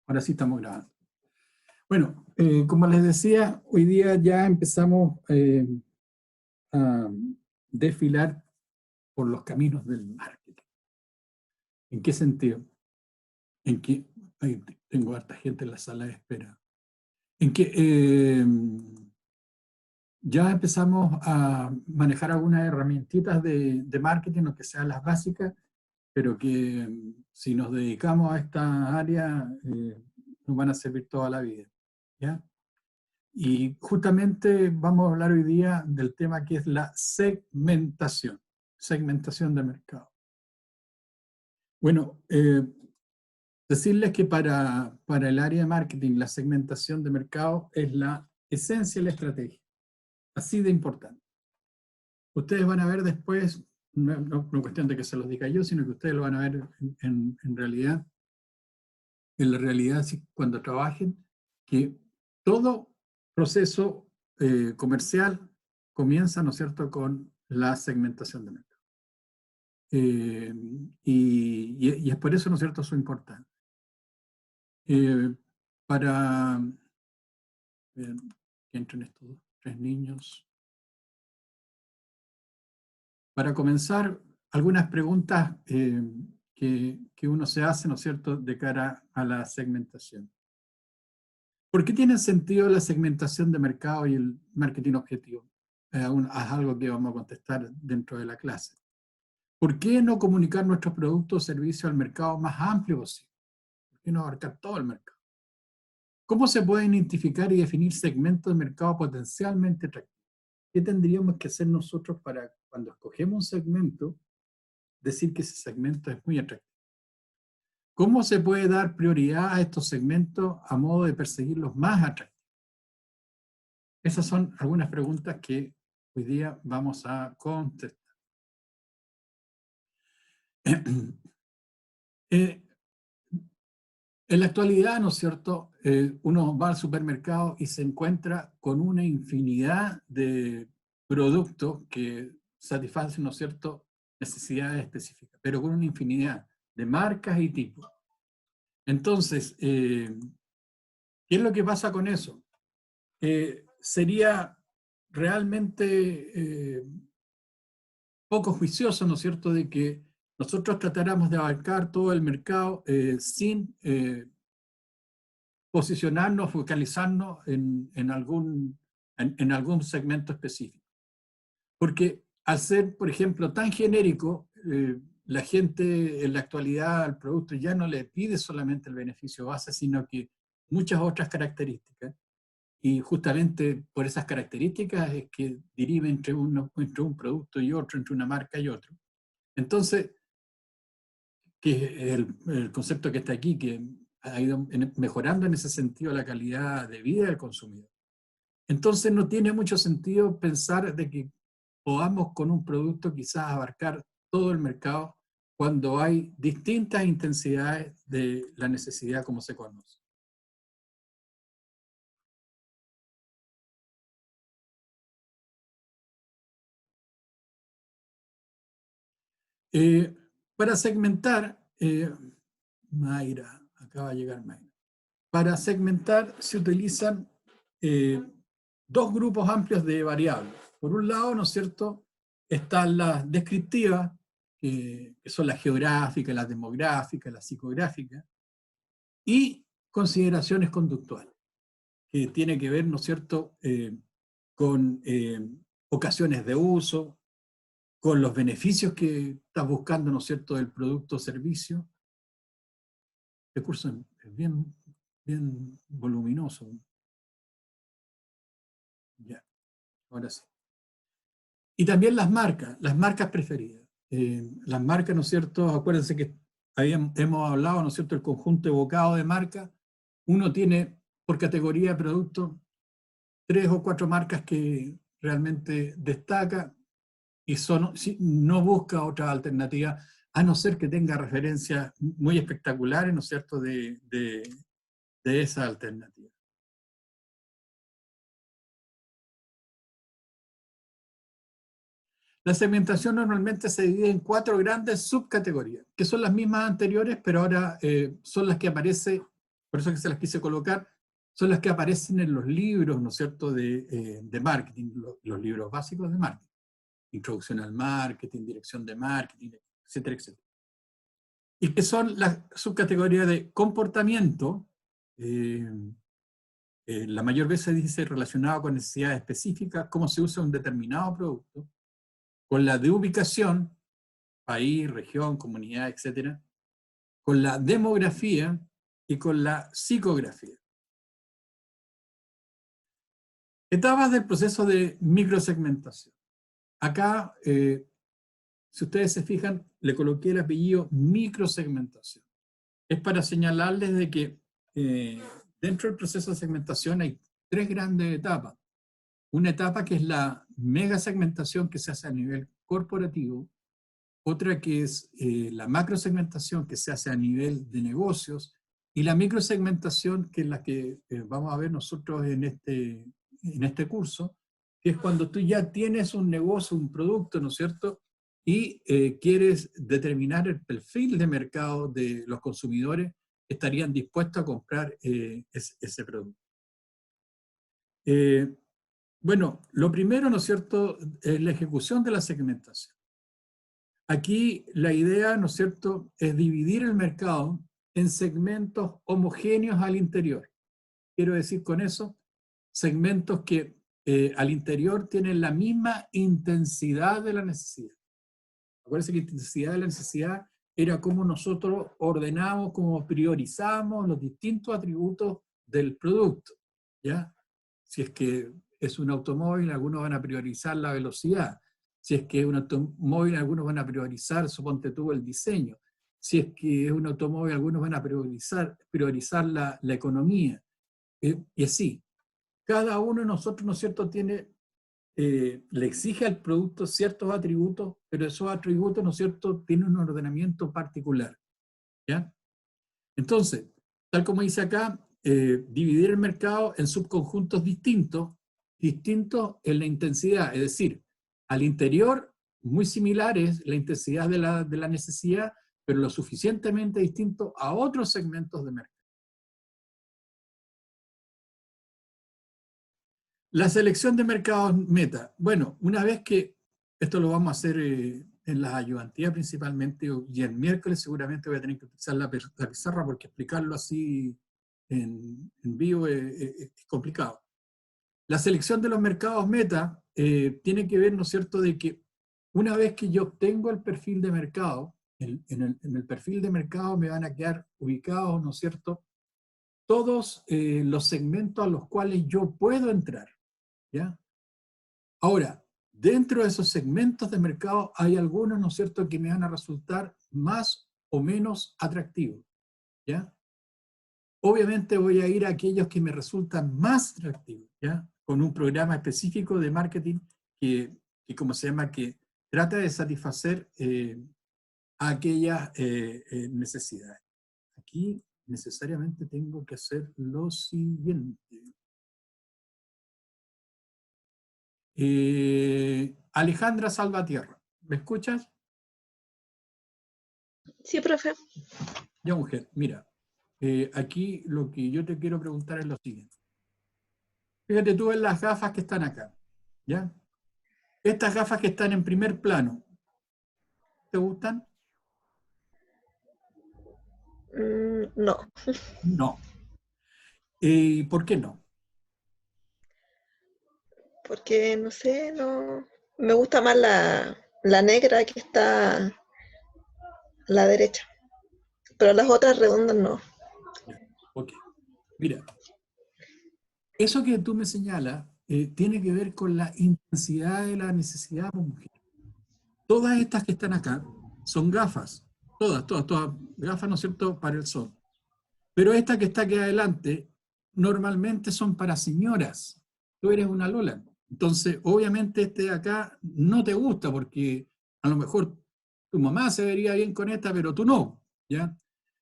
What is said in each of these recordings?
Ahora sí estamos grabando. Bueno, como les decía, hoy día ya empezamos a desfilar por los caminos del marketing. ¿En qué sentido? En que ahí tengo harta gente en la sala de espera. En que ya empezamos a manejar algunas herramientitas de marketing, aunque sean las básicas, pero que si nos dedicamos a esta área nos van a servir toda la vida. ¿Ya? Y justamente vamos a hablar hoy día del tema que es la segmentación de mercado. Bueno, decirles que para el área de marketing la segmentación de mercado es la esencia de la estrategia, así de importante. Ustedes van a ver después, no cuestión de que se los diga yo, sino que ustedes lo van a ver en realidad, en la realidad cuando trabajen, que todo proceso comercial comienza, ¿no es cierto?, con la segmentación de mercado. Y es por eso, ¿no es cierto?, su importancia. Para que entren estos tres niños. Para comenzar, algunas preguntas que uno se hace, ¿no es cierto?, de cara a la segmentación. ¿Por qué tiene sentido la segmentación de mercado y el marketing objetivo? Es algo que vamos a contestar dentro de la clase. ¿Por qué no comunicar nuestros productos o servicios al mercado más amplio posible? ¿Por qué no abarcar todo el mercado? ¿Cómo se pueden identificar y definir segmentos de mercado potencialmente atractivos? ¿Qué tendríamos que hacer nosotros para, cuando escogemos un segmento, decir que ese segmento es muy atractivo? ¿Cómo se puede dar prioridad a estos segmentos a modo de perseguir los más atractivos? Esas son algunas preguntas que hoy día vamos a contestar. En la actualidad, ¿no es cierto?, uno va al supermercado y se encuentra con una infinidad de productos que satisfacen, ¿no es cierto?, necesidades específicas, pero con una infinidad de marcas y tipos. Entonces, ¿qué es lo que pasa con eso? Sería realmente poco juicioso, ¿no es cierto?, de que nosotros tratáramos de abarcar todo el mercado sin posicionarnos, focalizarnos en algún segmento específico. Porque al ser, por ejemplo, tan genérico, la gente en la actualidad al producto ya no le pide solamente el beneficio base, sino que muchas otras características. Y justamente por esas características es que deriva entre un producto y otro, entre una marca y otro. Entonces, que el concepto que está aquí, que ha ido mejorando en ese sentido la calidad de vida del consumidor. Entonces no tiene mucho sentido pensar de que podamos con un producto quizás abarcar todo el mercado cuando hay distintas intensidades de la necesidad como se conoce. Para segmentar, Mayra, acaba de llegar Mayra. Para segmentar se utilizan dos grupos amplios de variables. Por un lado, ¿no es cierto?, están las descriptivas, que son las geográficas, las demográficas, las psicográficas, y consideraciones conductuales, que tiene que ver, ¿no es cierto?, con ocasiones de uso, con los beneficios que estás buscando, ¿no es cierto?, del producto o servicio. El curso es bien voluminoso. Ya, ahora sí. Y también las marcas preferidas. Las marcas, ¿no es cierto? Acuérdense que hemos hablado, ¿no es cierto?, el conjunto evocado de marcas. Uno tiene por categoría de producto 3 o 4 marcas que realmente destaca y no busca otra alternativa, a no ser que tenga referencias muy espectaculares, ¿no es cierto?, de esa alternativa. La segmentación normalmente se divide en 4 grandes subcategorías, que son las mismas anteriores, pero ahora son las que aparece por eso que se las quise colocar, son las que aparecen en los libros, ¿no es cierto?, de marketing, los libros básicos de marketing. Introducción al marketing, dirección de marketing, etcétera, etcétera. Y que son las subcategorías de comportamiento, la mayor vez se dice relacionado con necesidades específicas, cómo se usa un determinado producto, con la de ubicación, país, región, comunidad, etcétera, con la demografía y con la psicografía. Etapas del proceso de microsegmentación. Acá, si ustedes se fijan, le coloqué el apellido microsegmentación. Es para señalarles de que dentro del proceso de segmentación hay tres grandes etapas. Una etapa que es la megasegmentación que se hace a nivel corporativo, otra que es la macrosegmentación que se hace a nivel de negocios, y la microsegmentación que es la que vamos a ver nosotros en este curso, que es cuando tú ya tienes un negocio, un producto, ¿no es cierto?, y quieres determinar el perfil de mercado de los consumidores que estarían dispuestos a comprar ese producto. Bueno, lo primero, ¿no es cierto?, es la ejecución de la segmentación. Aquí la idea, ¿no es cierto?, es dividir el mercado en segmentos homogéneos al interior. Quiero decir con eso, segmentos que al interior tienen la misma intensidad de la necesidad. Acuérdense que la intensidad de la necesidad era cómo nosotros ordenamos, cómo priorizamos los distintos atributos del producto, ¿ya? Si es que es un automóvil, algunos van a priorizar la velocidad. Si es que es un automóvil, algunos van a priorizar, suponte tú, el diseño. Si es que es un automóvil, algunos van a priorizar la economía. Y así, cada uno de nosotros, ¿no es cierto?, le exige al producto ciertos atributos, pero esos atributos, ¿no es cierto?, tienen un ordenamiento particular, ¿ya? Entonces, tal como dice acá, dividir el mercado en subconjuntos distintos en la intensidad, es decir, al interior muy similares la intensidad de la necesidad, pero lo suficientemente distinto a otros segmentos de mercado. La selección de mercados meta. Bueno, una vez que esto lo vamos a hacer en las ayudantías principalmente, y el miércoles seguramente voy a tener que utilizar la pizarra porque explicarlo así en vivo es complicado. La selección de los mercados meta tiene que ver, ¿no es cierto?, de que una vez que yo obtengo el perfil de mercado, en el perfil de mercado me van a quedar ubicados, ¿no es cierto?, todos los segmentos a los cuales yo puedo entrar, ¿ya? Ahora, dentro de esos segmentos de mercado hay algunos, ¿no es cierto?, que me van a resultar más o menos atractivos, ¿ya? Obviamente voy a ir a aquellos que me resultan más atractivos, ¿ya?, con un programa específico de marketing que ¿cómo se llama?, que trata de satisfacer aquellas necesidades. Aquí necesariamente tengo que hacer lo siguiente. Alejandra Salvatierra, ¿me escuchas? Sí, profe. Ya, mujer, mira, aquí lo que yo te quiero preguntar es lo siguiente. Fíjate tú en las gafas que están acá, ¿ya? Estas gafas que están en primer plano, ¿te gustan? No, No. ¿Por qué no? porque no sé, no. Me gusta más la negra que está a la derecha, pero las otras redondas no. Ya, ok. Mira, eso que tú me señalas tiene que ver con la intensidad de la necesidad de mujer. Todas estas que están acá son gafas, todas gafas, ¿no es cierto?, para el sol. Pero esta que está aquí adelante, normalmente son para señoras. Tú eres una Lola. Entonces, obviamente este de acá no te gusta porque a lo mejor tu mamá se vería bien con esta, pero tú no, ¿ya?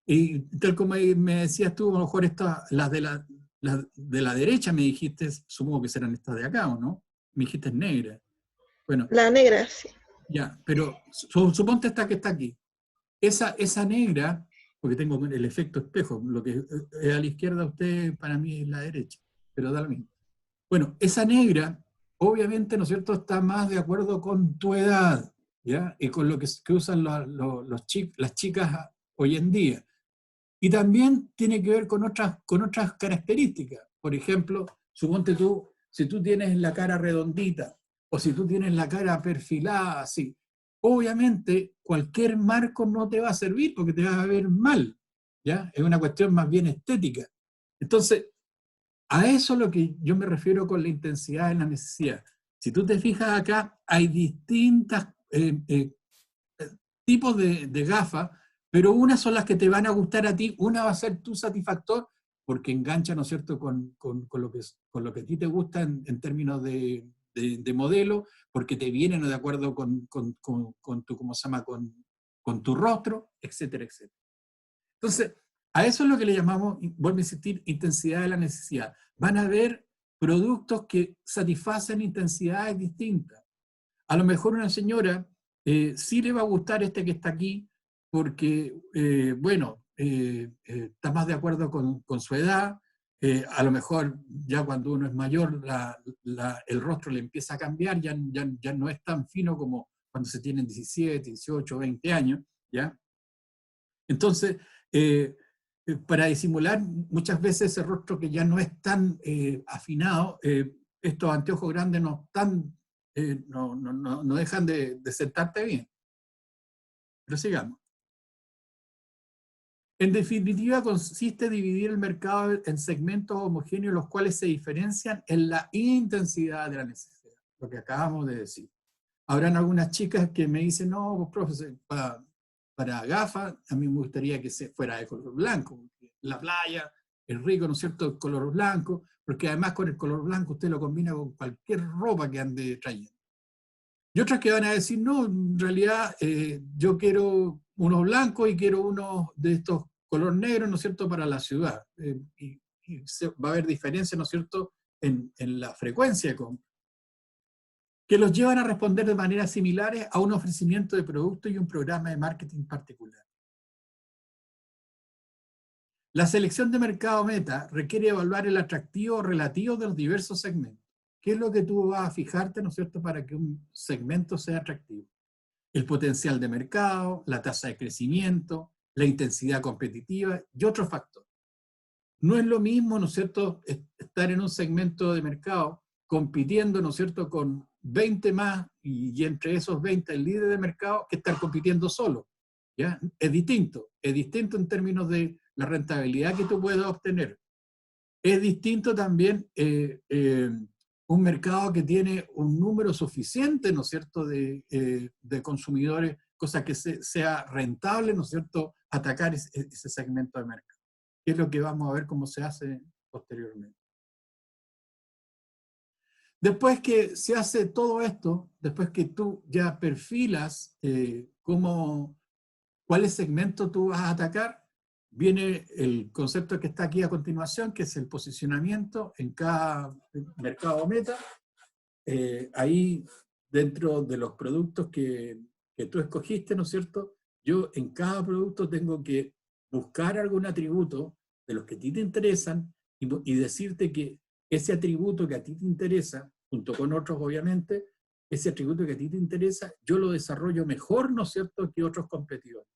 Y tal como me decías tú, a lo mejor estas, las de la derecha me dijiste, supongo que serán estas de acá, ¿o no? Me dijiste negras. Bueno, La negra, sí. ya, pero suponte esta que está aquí. Esa negra, porque tengo el efecto espejo, lo que es a la izquierda usted para mí es la derecha, pero da lo mismo. Bueno, esa negra, obviamente, ¿no es cierto?, está más de acuerdo con tu edad, ¿ya? Y con lo que usan las chicas hoy en día. Y también tiene que ver con otras características. Por ejemplo, suponte tú, si tú tienes la cara redondita, o si tú tienes la cara perfilada así, obviamente cualquier marco no te va a servir porque te vas a ver mal, ¿ya? Es una cuestión más bien estética. Entonces, a eso es lo que yo me refiero con la intensidad de la necesidad. Si tú te fijas acá, hay distintas tipos de gafas, pero unas son las que te van a gustar a ti, una va a ser tu satisfactor, porque engancha, ¿no es cierto?, con lo que a ti te gusta en términos de modelo, porque te vienen de acuerdo con tu, ¿cómo se llama?, con tu rostro, etcétera, etcétera. Entonces, a eso es lo que le llamamos, vuelvo a insistir, intensidad de la necesidad. Van a haber productos que satisfacen intensidades distintas. A lo mejor una señora sí le va a gustar este que está aquí porque, bueno, está más de acuerdo con su edad. A lo mejor ya cuando uno es mayor el rostro le empieza a cambiar, ya no es tan fino como cuando se tienen 17, 18, 20 años, ¿ya? Entonces, para disimular muchas veces ese rostro que ya no es tan afinado, estos anteojos grandes no dejan de sentarte bien. Pero sigamos. En definitiva, consiste en dividir el mercado en segmentos homogéneos, los cuales se diferencian en la intensidad de la necesidad, lo que acabamos de decir. Habrán algunas chicas que me dicen, no, pues, profesor, para gafas, a mí me gustaría que fuera de color blanco, porque la playa es rico, ¿no es cierto?, el color blanco, porque además con el color blanco usted lo combina con cualquier ropa que ande trayendo. Y otras que van a decir, no, en realidad yo quiero unos blancos y quiero unos de estos color negro, ¿no es cierto?, para la ciudad. Va a haber diferencia, ¿no es cierto?, en la frecuencia de compra, que los llevan a responder de maneras similares a un ofrecimiento de producto y un programa de marketing particular. La selección de mercado meta requiere evaluar el atractivo relativo de los diversos segmentos. ¿Qué es lo que tú vas a fijarte, ¿no es cierto?, para que un segmento sea atractivo? El potencial de mercado, la tasa de crecimiento, la intensidad competitiva y otros factores. No es lo mismo, ¿no es cierto?, estar en un segmento de mercado compitiendo, ¿no es cierto?, con 20 más y entre esos 20 el líder de mercado, que estar compitiendo solo, ¿ya? Es distinto en términos de la rentabilidad que tú puedes obtener. Es distinto también un mercado que tiene un número suficiente, ¿no es cierto?, de consumidores, cosa que sea rentable, ¿no es cierto?, atacar ese segmento de mercado. Que es lo que vamos a ver cómo se hace posteriormente. Después que se hace todo esto, después que tú ya perfilas cuáles segmentos tú vas a atacar, viene el concepto que está aquí a continuación, que es el posicionamiento en cada mercado meta. Ahí, dentro de los productos que tú escogiste, ¿no es cierto?, yo en cada producto tengo que buscar algún atributo de los que a ti te interesan y decirte que ese atributo que a ti te interesa, junto con otros obviamente, ese atributo que a ti te interesa, yo lo desarrollo mejor, ¿no es cierto?, que otros competidores.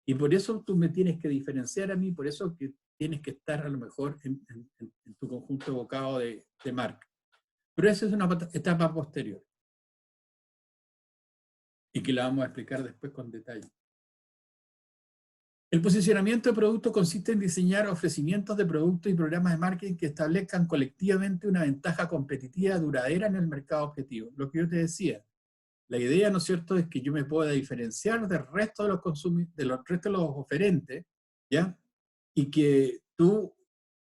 Y por eso tú me tienes que diferenciar a mí, por eso que tienes que estar a lo mejor en tu conjunto evocado de marca. Pero esa es una etapa posterior y que la vamos a explicar después con detalle. El posicionamiento de producto consiste en diseñar ofrecimientos de productos y programas de marketing que establezcan colectivamente una ventaja competitiva duradera en el mercado objetivo. Lo que yo te decía, la idea, ¿no es cierto?, es que yo me pueda diferenciar del resto de los restos de los oferentes, ¿ya? Y que tú,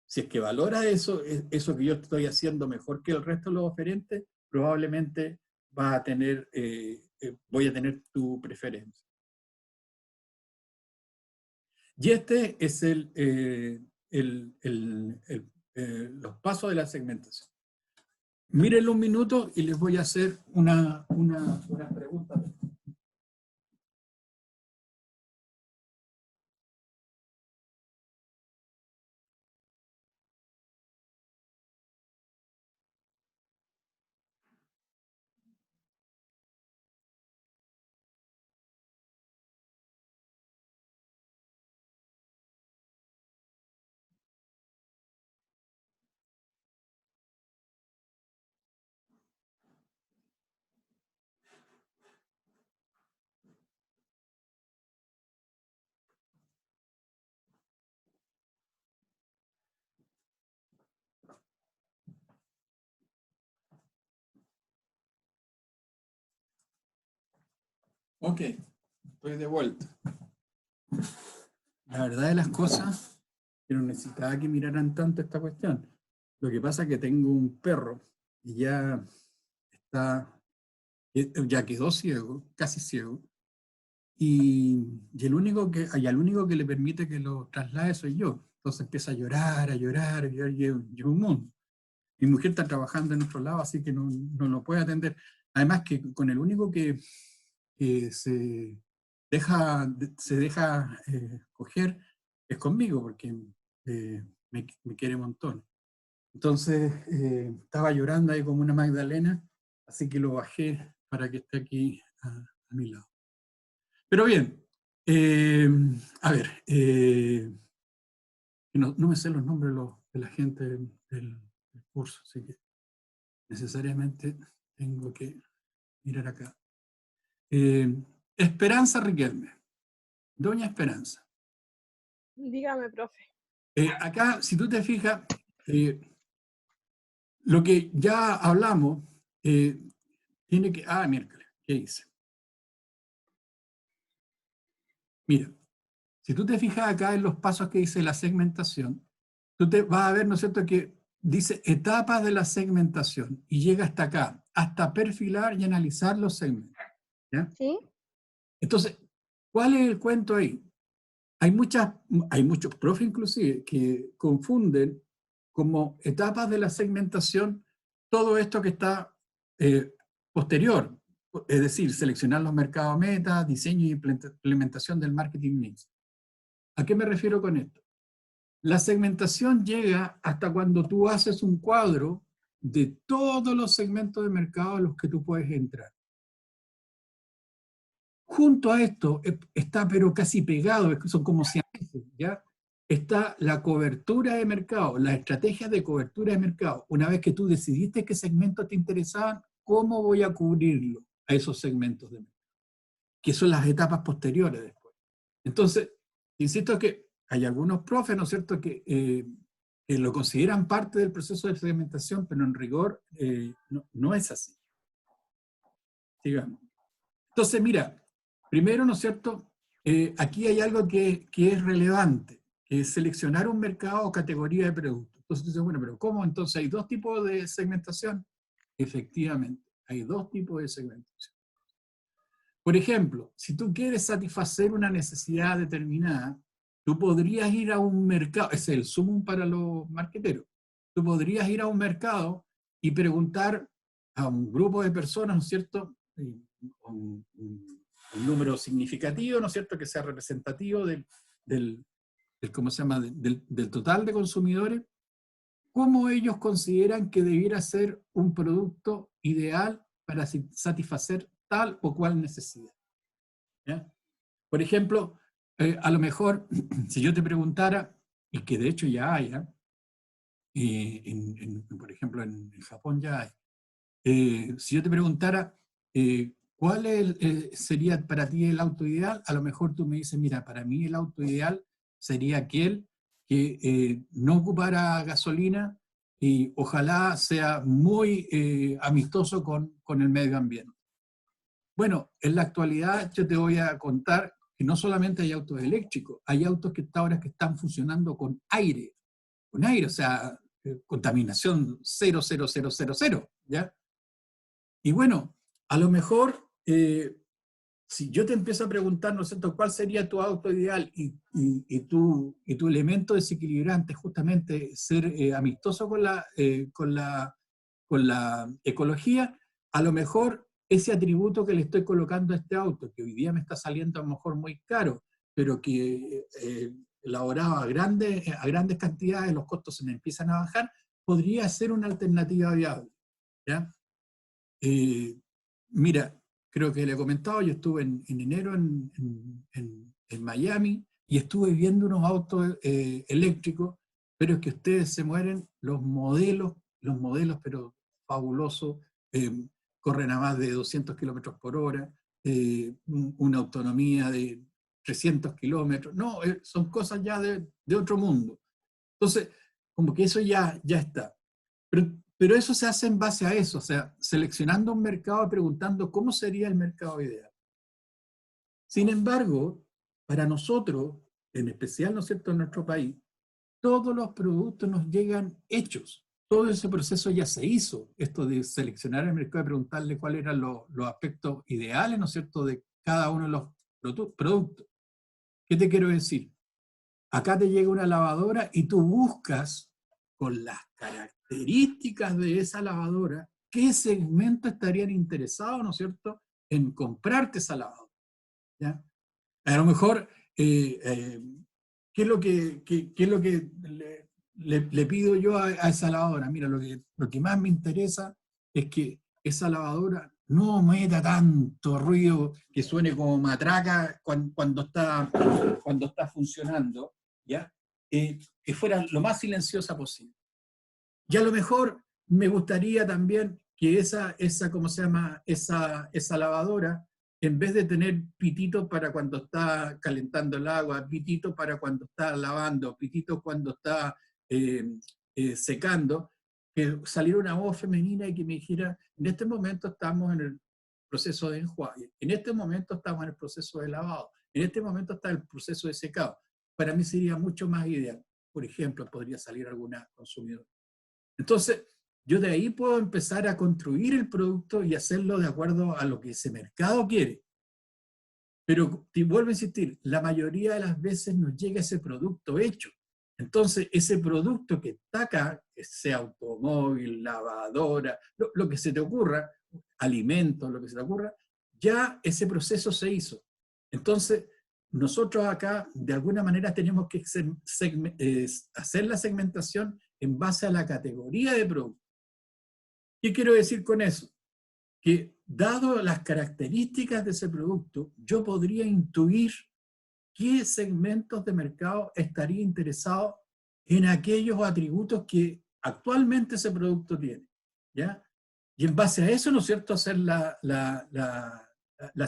si es que valoras eso que yo estoy haciendo mejor que el resto de los oferentes, probablemente voy a tener tu preferencia. Y este es los pasos de la segmentación. Mírenlo un minuto y les voy a hacer una pregunta. Ok, estoy de vuelta. La verdad de las cosas, que no necesitaba que miraran tanto esta cuestión. Lo que pasa es que tengo un perro y ya está, ya quedó ciego, casi ciego, y al único que le permite que lo traslade soy yo. Entonces empieza a llorar, a llorar, a llorar, y un mundo. Mi mujer está trabajando en otro lado, así que no lo puede atender. Además que con el único que se deja coger es conmigo, porque me quiere un montón. Entonces estaba llorando ahí como una Magdalena, así que lo bajé para que esté aquí a mi lado. Pero bien, eh, a ver, no me sé los nombres de la gente del curso, así que necesariamente tengo que mirar acá. Esperanza Riquelme, doña Esperanza. Dígame, profe. Acá, si tú te fijas, lo que ya hablamos tiene que... Ah, miércoles, ¿qué hice? Mira, si tú te fijas acá en los pasos que dice la segmentación, tú te vas a ver, ¿no es cierto?, que dice etapas de la segmentación y llega hasta acá, hasta perfilar y analizar los segmentos. ¿Ya? ¿Sí? Entonces, ¿cuál es el cuento ahí? Hay muchos profes inclusive que confunden como etapas de la segmentación todo esto que está posterior, es decir, seleccionar los mercados meta, diseño y implementación del marketing mix. ¿A qué me refiero con esto? La segmentación llega hasta cuando tú haces un cuadro de todos los segmentos de mercado a los que tú puedes entrar. Junto a esto está, pero casi pegado, son como siameses, ¿ya? Está la cobertura de mercado, la estrategia de cobertura de mercado. Una vez que tú decidiste qué segmentos te interesaban, ¿cómo voy a cubrirlo a esos segmentos de mercado? Que son las etapas posteriores después. Entonces, insisto que hay algunos profes, ¿no es cierto?, que lo consideran parte del proceso de segmentación, pero en rigor no es así. Sigamos. Entonces, mira, primero, ¿no es cierto?, aquí hay algo que es relevante, que es seleccionar un mercado o categoría de productos. Entonces, tú dices, bueno, pero ¿cómo? Entonces, ¿hay dos tipos de segmentación? Efectivamente, hay dos tipos de segmentación. Por ejemplo, si tú quieres satisfacer una necesidad determinada, tú podrías ir a un mercado, ese es el sumum para los marqueteros, tú podrías ir a un mercado y preguntar a un grupo de personas, ¿no es cierto?, un número significativo, ¿no es cierto?, que sea representativo del ¿cómo se llama?, del total de consumidores, cómo ellos consideran que debiera ser un producto ideal para satisfacer tal o cual necesidad. ¿Ya? Por ejemplo, a lo mejor, si yo te preguntara, y que de hecho ya hay, por ejemplo, en Japón ya hay, si yo te preguntara cuál sería para ti el auto ideal, a lo mejor tú me dices, mira, para mí el auto ideal sería aquel que no ocupara gasolina y ojalá sea muy amistoso con el medio ambiente. Bueno, en la actualidad yo te voy a contar que no solamente hay autos eléctricos, hay autos que ahora que están funcionando con aire, o sea, contaminación 0,0000, ¿ya? Y bueno, a lo mejor, si yo te empiezo a preguntar, ¿no es cierto?, ¿cuál sería tu auto ideal y tu elemento desequilibrante es justamente ser amistoso con la ecología? A lo mejor ese atributo que le estoy colocando a este auto, que hoy día me está saliendo a lo mejor muy caro, pero que elaborado a grandes cantidades, los costos se me empiezan a bajar, podría ser una alternativa viable, ¿ya? Mira, creo que le he comentado, yo estuve en enero en Miami y estuve viendo unos autos eléctricos, pero es que ustedes se mueren, los modelos, pero fabulosos, eh, corren a más de 200 kilómetros por hora, una autonomía de 300 kilómetros, no, son cosas ya de otro mundo. Entonces, como que eso ya está. Pero eso se hace en base a eso, o sea, seleccionando un mercado y preguntando cómo sería el mercado ideal. Sin embargo, para nosotros, en especial, ¿no es cierto?, en nuestro país, todos los productos nos llegan hechos. Todo ese proceso ya se hizo, esto de seleccionar el mercado y preguntarle cuáles eran los aspectos ideales, ¿no es cierto?, de cada uno de los productos. ¿Qué te quiero decir? Acá te llega una lavadora y tú buscas con las características de esa lavadora qué segmento estarían interesados, ¿no es cierto?, en comprarte esa lavadora, ¿ya? A lo mejor, ¿qué es lo que le pido yo a esa lavadora? Mira, lo que más me interesa es que esa lavadora no meta tanto ruido que suene como matraca cuando está funcionando, ¿ya? Que fuera lo más silenciosa posible. Y a lo mejor me gustaría también que ¿cómo se llama? Esa lavadora, en vez de tener pititos para cuando está calentando el agua, pititos para cuando está lavando, pititos cuando está secando, que saliera una voz femenina y que me dijera, en este momento estamos en el proceso de enjuague, en este momento estamos en el proceso de lavado, en este momento está el proceso de secado. Para mí sería mucho más ideal. Por ejemplo, podría salir alguna consumidora. Entonces, yo de ahí puedo empezar a construir el producto y hacerlo de acuerdo a lo que ese mercado quiere. Pero, te vuelvo a insistir, la mayoría de las veces nos llega ese producto hecho. Entonces, ese producto que está acá, sea automóvil, lavadora, lo que se te ocurra, alimentos, lo que se te ocurra, ya ese proceso se hizo. Entonces, nosotros acá, de alguna manera, tenemos que hacer la segmentación en base a la categoría de producto. ¿Qué quiero decir con eso? Que dado las características de ese producto, yo podría intuir qué segmentos de mercado estaría interesado en aquellos atributos que actualmente ese producto tiene, ¿ya? Y en base a eso, ¿no es cierto?, hacer la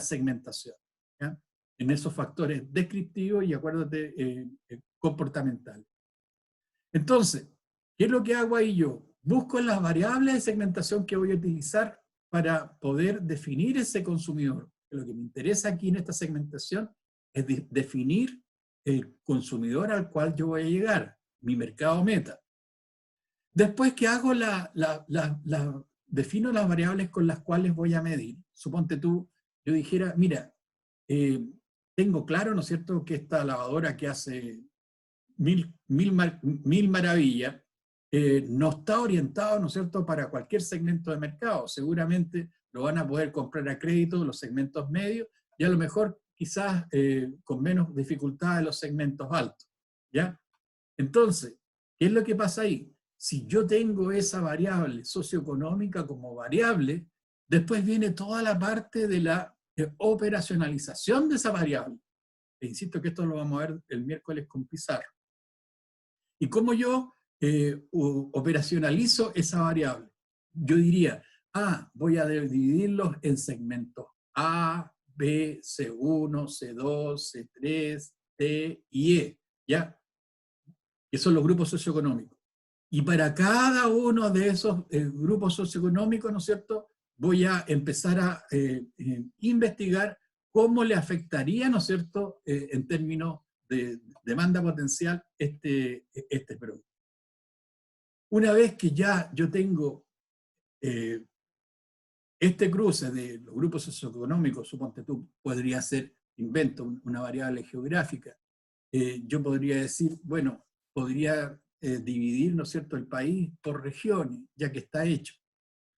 segmentación, ¿ya?, en esos factores descriptivos y, acuérdate, comportamentales. Entonces, ¿qué es lo que hago ahí yo? Busco las variables de segmentación que voy a utilizar para poder definir ese consumidor. Lo que me interesa aquí en esta segmentación es definir el consumidor al cual yo voy a llegar, mi mercado meta. Después que hago defino las variables con las cuales voy a medir. Suponte tú, yo dijera, mira, tengo claro, ¿no es cierto?, que esta lavadora que hace mil maravillas, no está orientado, ¿no es cierto?, para cualquier segmento de mercado. Seguramente lo van a poder comprar a crédito los segmentos medios y a lo mejor quizás con menos dificultad en los segmentos altos, ¿ya? Entonces, ¿qué es lo que pasa ahí? Si yo tengo esa variable socioeconómica como variable, después viene toda la parte de la operacionalización de esa variable. E insisto que esto lo vamos a ver el miércoles con Pizarro. ¿Y cómo yo operacionalizo esa variable? Yo diría, voy a dividirlos en segmentos A, B, C1, C2, C3, D y E, ¿ya? Que son los grupos socioeconómicos. Y para cada uno de esos grupos socioeconómicos, ¿no es cierto?, voy a empezar a investigar cómo le afectaría, ¿no es cierto?, en términos de demanda potencial este producto. Una vez que ya yo tengo este cruce de los grupos socioeconómicos, suponte tú, podría ser, invento una variable geográfica, yo podría decir, bueno, podría dividir, ¿no es cierto?, el país por regiones, ya que está hecho.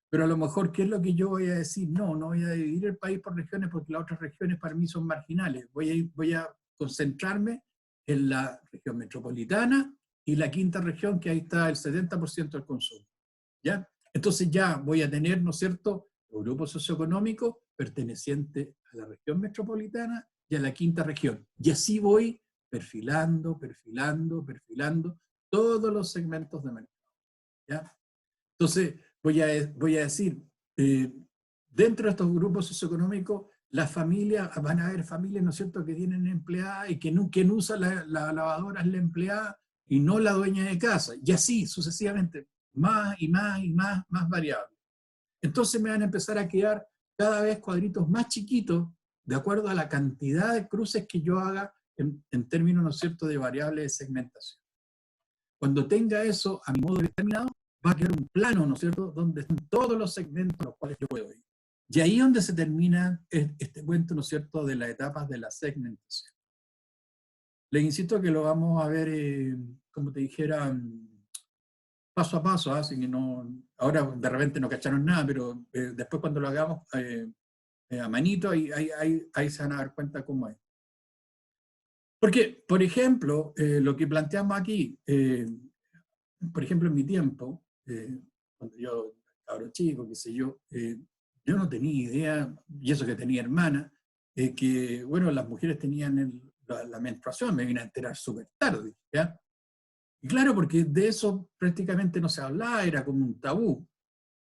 Pero a lo mejor, ¿qué es lo que yo voy a decir? No voy a dividir el país por regiones porque las otras regiones para mí son marginales. Voy a concentrarme en la región metropolitana y la quinta región, que ahí está el 70% del consumo, ¿ya? Entonces ya voy a tener, ¿no es cierto?, los grupos socioeconómicos pertenecientes a la región metropolitana y a la quinta región. Y así voy perfilando todos los segmentos de mercado, ¿ya? Entonces, voy a decir, dentro de estos grupos socioeconómicos, las familias, van a haber familias, ¿no es cierto?, que tienen empleada y quien usa la lavadora es la empleada y no la dueña de casa. Y así, sucesivamente, más variables. Entonces me van a empezar a quedar cada vez cuadritos más chiquitos de acuerdo a la cantidad de cruces que yo haga en términos, ¿no es cierto?, de variables de segmentación. Cuando tenga eso a mi modo determinado, va a quedar un plano, ¿no es cierto?, donde están todos los segmentos a los cuales yo puedo ir. Y ahí es donde se termina este cuento, ¿no es cierto?, de las etapas de la segmentación. Les insisto que lo vamos a ver, como te dijera, paso a paso, así que no, ahora de repente no cacharon nada, pero después cuando lo hagamos a manito, ahí se van a dar cuenta cómo es. Porque, por ejemplo, lo que planteamos aquí, por ejemplo, en mi tiempo, cuando yo cabro chico, qué sé yo, yo no tenía idea, y eso que tenía hermana, que, bueno, las mujeres tenían la menstruación, me vine a enterar súper tarde, ¿ya? Y claro, porque de eso prácticamente no se hablaba, era como un tabú.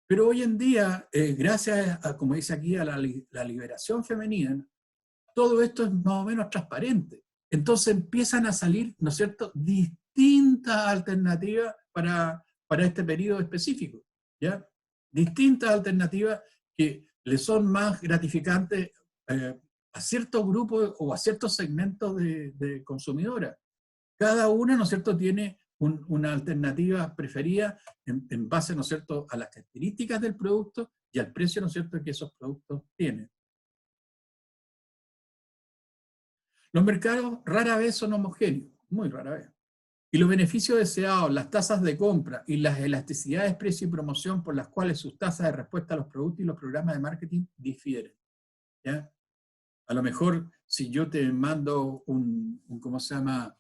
Pero hoy en día, gracias a, como dice aquí, a la liberación femenina, todo esto es más o menos transparente. Entonces empiezan a salir, ¿no es cierto?, distintas alternativas para este periodo específico, ¿ya? Distintas alternativas que le son más gratificantes a ciertos grupos o a ciertos segmentos de consumidoras. Cada una, ¿no es cierto?, tiene una alternativa preferida en base, ¿no es cierto?, a las características del producto y al precio, ¿no es cierto?, que esos productos tienen. Los mercados rara vez son homogéneos, muy rara vez. Y los beneficios deseados, las tasas de compra y las elasticidades de precio y promoción por las cuales sus tasas de respuesta a los productos y los programas de marketing difieren, ¿ya? A lo mejor, si yo te mando ¿cómo se llama?,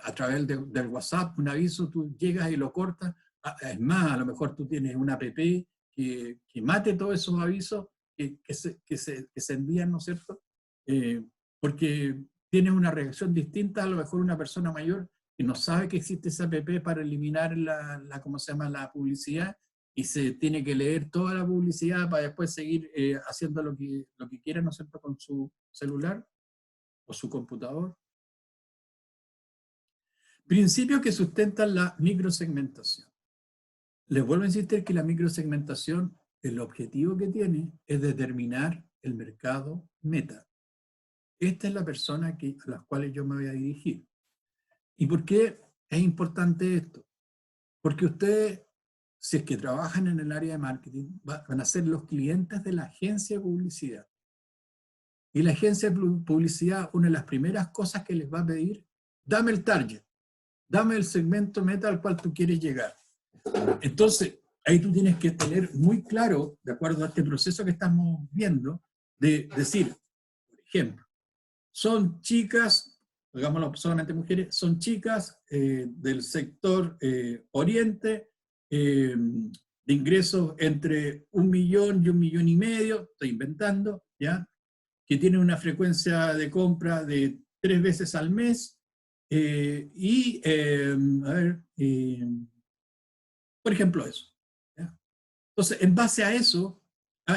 a través del WhatsApp, un aviso, tú llegas y lo cortas. Es más, a lo mejor tú tienes una app que mate todos esos avisos que se envían, ¿no es cierto? Porque tienes una reacción distinta a lo mejor una persona mayor que no sabe que existe esa app para eliminar ¿cómo se llama?, la publicidad, y se tiene que leer toda la publicidad para después seguir haciendo lo que quiera, ¿no es cierto?, con su celular o su computador. Principios que sustentan la microsegmentación. Les vuelvo a insistir que la microsegmentación, el objetivo que tiene es determinar el mercado meta. Esta es la persona a las cuales yo me voy a dirigir. ¿Y por qué es importante esto? Porque ustedes, si es que trabajan en el área de marketing, van a ser los clientes de la agencia de publicidad. Y la agencia de publicidad, una de las primeras cosas que les va a pedir, dame el target, dame el segmento meta al cual tú quieres llegar. Entonces, ahí tú tienes que tener muy claro, de acuerdo a este proceso que estamos viendo, de decir, por ejemplo, son chicas, digámoslo solamente mujeres, son chicas del sector oriente, de ingresos entre 1 millón y 1,5 millones, estoy inventando, ¿ya?, que tienen una frecuencia de compra de 3 veces al mes, por ejemplo eso, ¿ya? Entonces, en base a eso,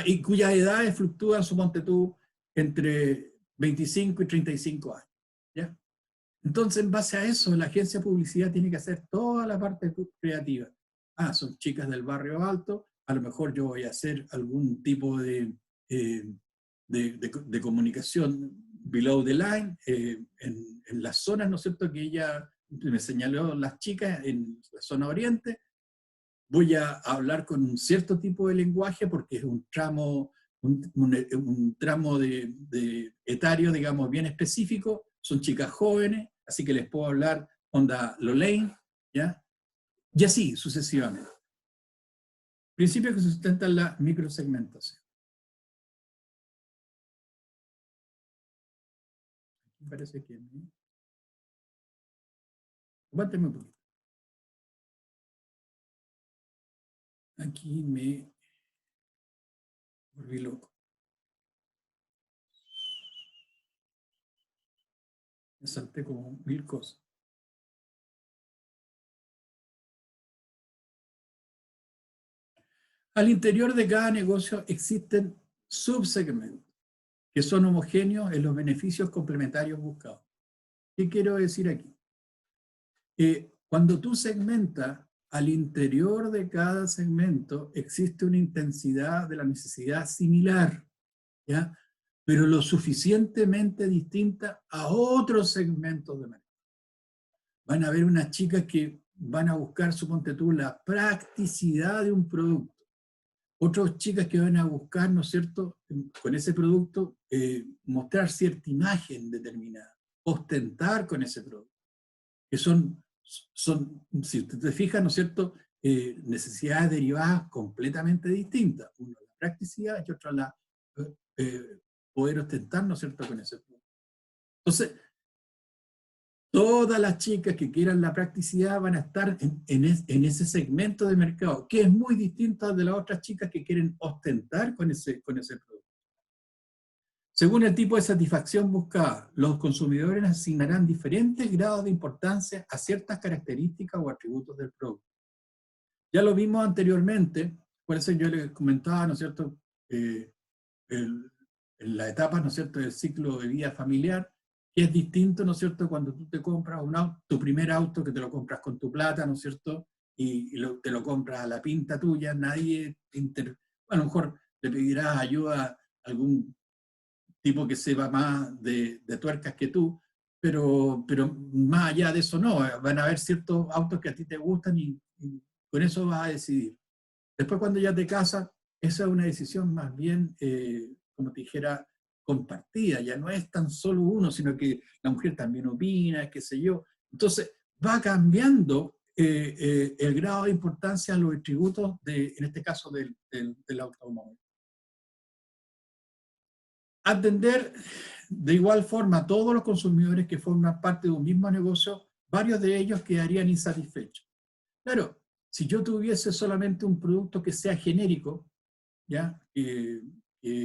y cuyas edades fluctúan, suponte tú, entre 25 y 35 años, ¿ya? Entonces, en base a eso, la agencia de publicidad tiene que hacer toda la parte creativa. Son chicas del barrio alto, a lo mejor yo voy a hacer algún tipo de comunicación below the line, en las zonas, ¿no es cierto?, que ella me señaló, las chicas en la zona oriente. Voy a hablar con un cierto tipo de lenguaje porque es un tramo, un tramo de etario, digamos, bien específico. Son chicas jóvenes, así que les puedo hablar onda Lolaine, ¿ya? Y así sucesivamente. Principios que sustentan la microsegmentación. Me parece que... Aguánteme un poquito. Aquí me volví loco. Me salté como 1000 cosas. Al interior de cada negocio existen subsegmentos que son homogéneos en los beneficios complementarios buscados. ¿Qué quiero decir aquí? Cuando tú segmentas, al interior de cada segmento existe una intensidad de la necesidad similar, ¿ya? pero lo suficientemente distinta a otros segmentos de mercado. Van a haber unas chicas que van a buscar, suponte tú, la practicidad de un producto. Otras chicas que van a buscar, ¿no es cierto?, con ese producto, mostrar cierta imagen determinada, ostentar con ese producto. Que son, si usted te fija, ¿no es cierto?, necesidades derivadas completamente distintas. Una la practicidad y otra la poder ostentar, ¿no es cierto?, con ese producto. Entonces, todas las chicas que quieran la practicidad van a estar en ese segmento de mercado, que es muy distinto al de las otras chicas que quieren ostentar con ese producto. Según el tipo de satisfacción buscada, los consumidores asignarán diferentes grados de importancia a ciertas características o atributos del producto. Ya lo vimos anteriormente, por eso yo les comentaba, ¿no es cierto?, en la etapa, ¿no es cierto?, del ciclo de vida familiar, que es distinto, ¿no es cierto?, cuando tú te compras un auto, tu primer auto, que te lo compras con tu plata, ¿no es cierto?, y te lo compras a la pinta tuya, nadie a lo mejor le pedirás ayuda a algún tipo que sepa más de tuercas que tú, pero más allá de eso no, van a haber ciertos autos que a ti te gustan y con eso vas a decidir. Después cuando ya te casas, esa es una decisión más bien, como te dijera, compartida, ya no es tan solo uno, sino que la mujer también opina, qué sé yo. Entonces va cambiando el grado de importancia a los atributos, en este caso del automóvil. Atender de igual forma a todos los consumidores que forman parte de un mismo negocio, varios de ellos quedarían insatisfechos. Claro, si yo tuviese solamente un producto que sea genérico, ¿ya?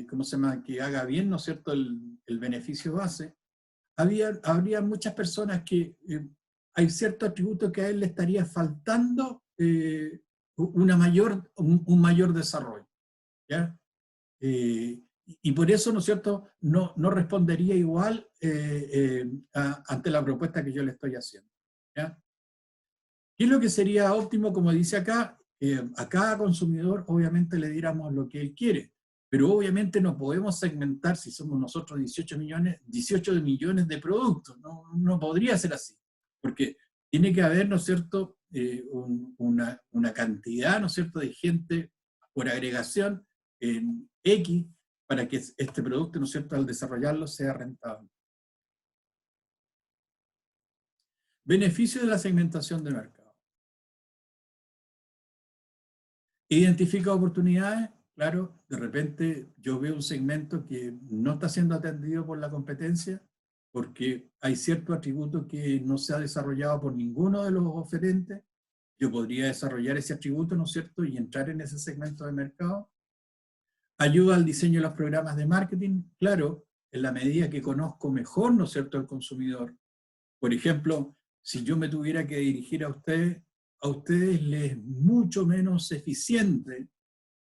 ¿Cómo se llama? Que haga bien, ¿no es cierto?, el beneficio base, habría muchas personas que hay cierto atributo que a él le estaría faltando un mayor desarrollo, ¿ya? Y por eso, ¿no es cierto?, no respondería igual ante la propuesta que yo le estoy haciendo, ¿ya? ¿Qué es lo que sería óptimo? Como dice acá, a cada consumidor obviamente le diéramos lo que él quiere, pero obviamente no podemos segmentar, si somos nosotros 18 millones de productos, no podría ser así, porque tiene que haber, ¿no es cierto?, una cantidad, ¿no es cierto?, de gente por agregación en X para que este producto, ¿no es cierto?, al desarrollarlo sea rentable. Beneficio de la segmentación de mercado. Identifica oportunidades, claro, de repente yo veo un segmento que no está siendo atendido por la competencia porque hay cierto atributo que no se ha desarrollado por ninguno de los oferentes. Yo podría desarrollar ese atributo, ¿no es cierto?, y entrar en ese segmento de mercado. Ayuda al diseño de los programas de marketing, claro, en la medida que conozco mejor, ¿no es cierto?, al consumidor. Por ejemplo, si yo me tuviera que dirigir a ustedes les es mucho menos eficiente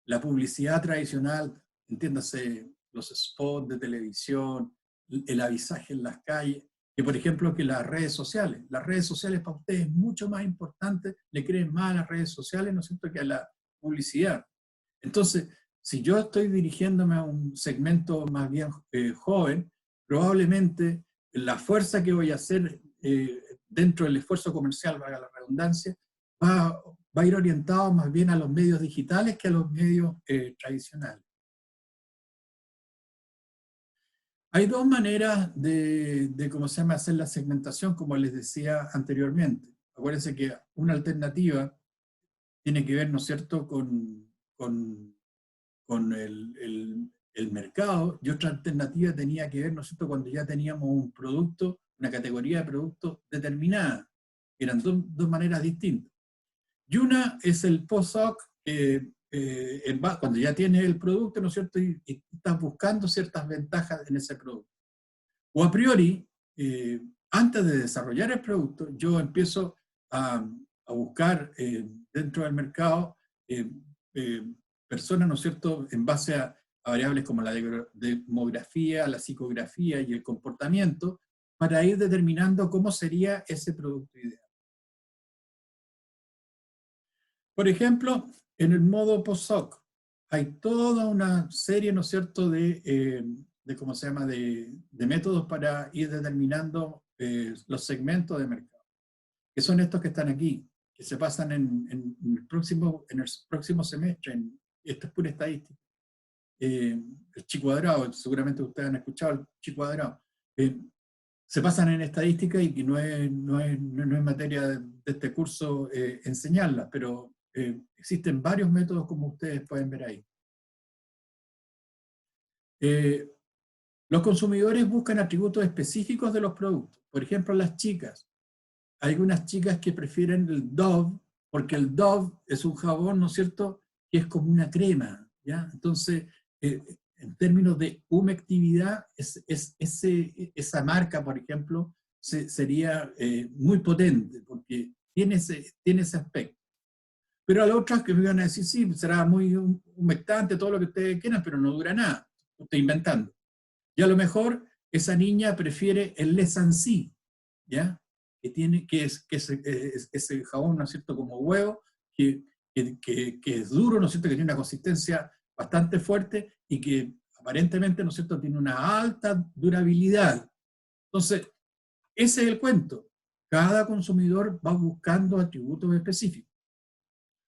la publicidad tradicional, entiéndase, los spots de televisión, el avisaje en las calles, que por ejemplo que las redes sociales. Las redes sociales para ustedes es mucho más importante, le creen más a las redes sociales, ¿no es cierto?, que a la publicidad. Entonces, si yo estoy dirigiéndome a un segmento más bien joven, probablemente la fuerza que voy a hacer dentro del esfuerzo comercial, valga la redundancia, va a ir orientado más bien a los medios digitales que a los medios tradicionales. Hay dos maneras de cómo se llama, hacer la segmentación, como les decía anteriormente. Acuérdense que una alternativa tiene que ver, ¿no es cierto?, con el mercado, y otra alternativa tenía que ver, ¿no es cierto?, cuando ya teníamos un producto, una categoría de productos determinada. Eran dos maneras distintas. Y una es el post-hoc, cuando ya tienes el producto, ¿no es cierto?, y estás buscando ciertas ventajas en ese producto. O a priori, antes de desarrollar el producto, yo empiezo a buscar dentro del mercado personas, ¿no es cierto?, en base a variables como la demografía, la psicografía y el comportamiento, para ir determinando cómo sería ese producto ideal. Por ejemplo, en el modo post-hoc hay toda una serie, ¿no es cierto?, de ¿cómo se llama?, de métodos para ir determinando los segmentos de mercado, que son estos que están aquí, que se pasan en el próximo semestre. Esto es pura estadística. El chi cuadrado, seguramente ustedes han escuchado el chi cuadrado. Se pasan en estadística y que no es materia de este curso enseñarlas, pero existen varios métodos como ustedes pueden ver ahí. Los consumidores buscan atributos específicos de los productos. Por ejemplo, las chicas. Hay algunas chicas que prefieren el Dove, porque el Dove es un jabón, ¿no es cierto?, que es como una crema, ¿ya? Entonces, en términos de humectividad, esa marca, por ejemplo, sería muy potente, porque tiene ese aspecto. Pero hay otras que me van a decir, sí, será muy humectante, todo lo que ustedes quieran, pero no dura nada, estoy inventando. Y a lo mejor esa niña prefiere el Lesancy, ¿ya? Que es ese jabón, ¿no es cierto?, como huevo, que es duro, ¿no es cierto?, que tiene una consistencia bastante fuerte y que aparentemente, ¿no es cierto?, tiene una alta durabilidad. Entonces, ese es el cuento. Cada consumidor va buscando atributos específicos.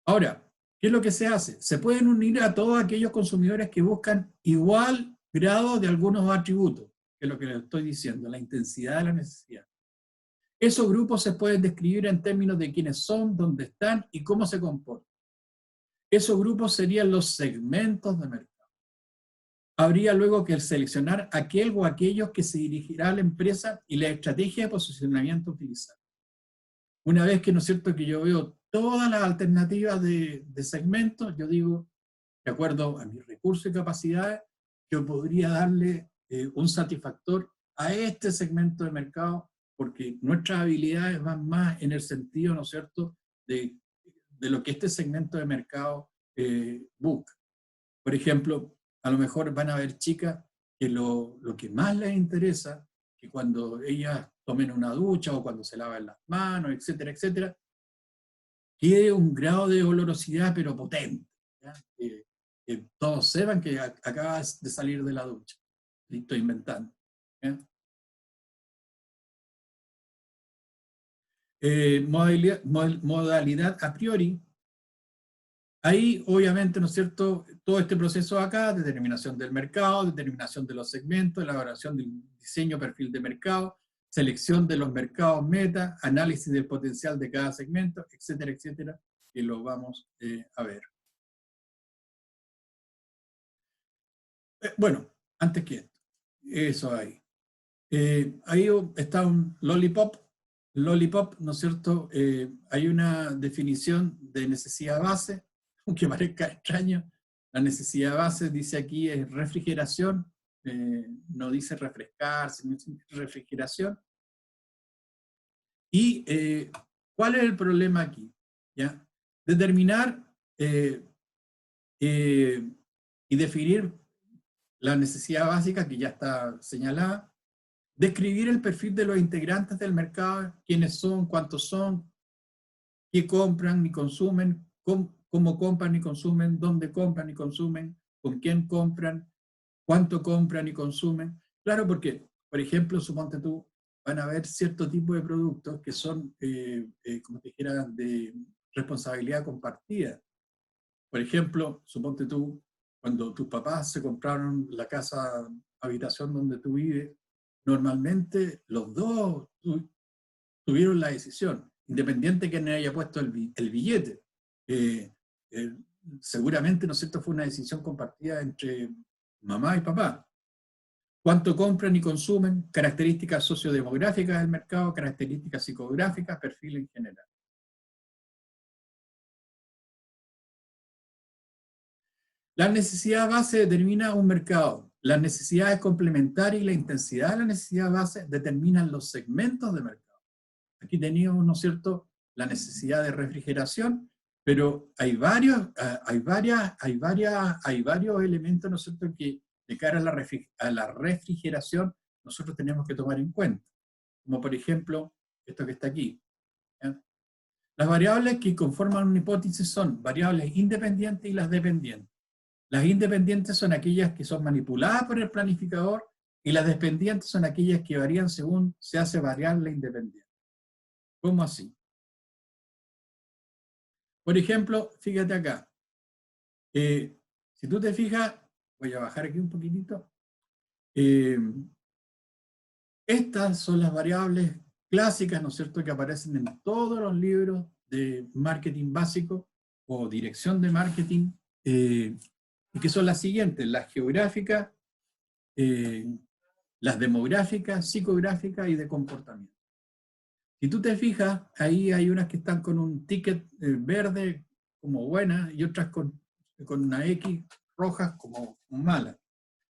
Ahora, ¿qué es lo que se hace? Se pueden unir a todos aquellos consumidores que buscan igual grado de algunos atributos, que es lo que les estoy diciendo, la intensidad de la necesidad. Esos grupos se pueden describir en términos de quiénes son, dónde están y cómo se comportan. Esos grupos serían los segmentos de mercado. Habría luego que seleccionar aquel o aquellos que se dirigirá a la empresa y la estrategia de posicionamiento utilizar. Una vez que, ¿no es cierto?, que yo veo todas las alternativas de segmentos, yo digo, de acuerdo a mis recursos y capacidades, yo podría darle un satisfactor a este segmento de mercado, porque nuestras habilidades van más en el sentido, ¿no es cierto?, de lo que este segmento de mercado busca. Por ejemplo, a lo mejor van a haber chicas que lo que más les interesa, que cuando ellas tomen una ducha o cuando se lavan las manos, etcétera, etcétera, quede un grado de olorosidad pero potente, ¿ya? Que todos sepan que acabas de salir de la ducha. Estoy inventando, ¿ya? Modalidad a priori. Ahí, obviamente, ¿no es cierto?, todo este proceso acá, determinación del mercado, determinación de los segmentos, elaboración del diseño, perfil de mercado, selección de los mercados meta, análisis del potencial de cada segmento, etcétera, etcétera, y lo vamos a ver. Bueno, antes que esto, eso ahí. Ahí está un lollipop. Lollipop, ¿no es cierto? Hay una definición de necesidad base, aunque parezca extraño. La necesidad base, dice aquí, es refrigeración, no dice refrescarse, dice refrigeración. ¿Y cuál es el problema aquí? ¿Ya? Determinar y definir la necesidad básica, que ya está señalada. Describir el perfil de los integrantes del mercado, quiénes son, cuántos son, qué compran y consumen, cómo compran y consumen, dónde compran y consumen, con quién compran, cuánto compran y consumen. Claro, porque, por ejemplo, suponte tú, van a haber cierto tipo de productos que son, como te dijera, de responsabilidad compartida. Por ejemplo, suponte tú, cuando tus papás se compraron la casa, habitación donde tú vives, normalmente los dos tuvieron la decisión, independiente de quién haya puesto el billete. Seguramente, ¿no es cierto?, fue una decisión compartida entre mamá y papá. ¿Cuánto compran y consumen? Características sociodemográficas del mercado, características psicográficas, perfil en general. La necesidad base determina un mercado. Las necesidades complementarias y la intensidad de la necesidad base determinan los segmentos de mercado. Aquí teníamos, ¿no es cierto?, la necesidad de refrigeración, pero hay varios elementos, ¿no es cierto?, que de cara a la refrigeración nosotros tenemos que tomar en cuenta. Como por ejemplo, esto que está aquí, ¿ya? Las variables que conforman una hipótesis son variables independientes y las dependientes. Las independientes son aquellas que son manipuladas por el planificador y las dependientes son aquellas que varían según se hace variar la independiente. ¿Cómo así? Por ejemplo, fíjate acá. Si tú te fijas, voy a bajar aquí un poquitito. Estas son las variables clásicas, ¿no es cierto?, que aparecen en todos los libros de marketing básico o dirección de marketing, y que son las siguientes: las geográficas, las demográficas, psicográficas y de comportamiento. Si tú te fijas, ahí hay unas que están con un ticket verde como buenas y otras con una X roja como mala.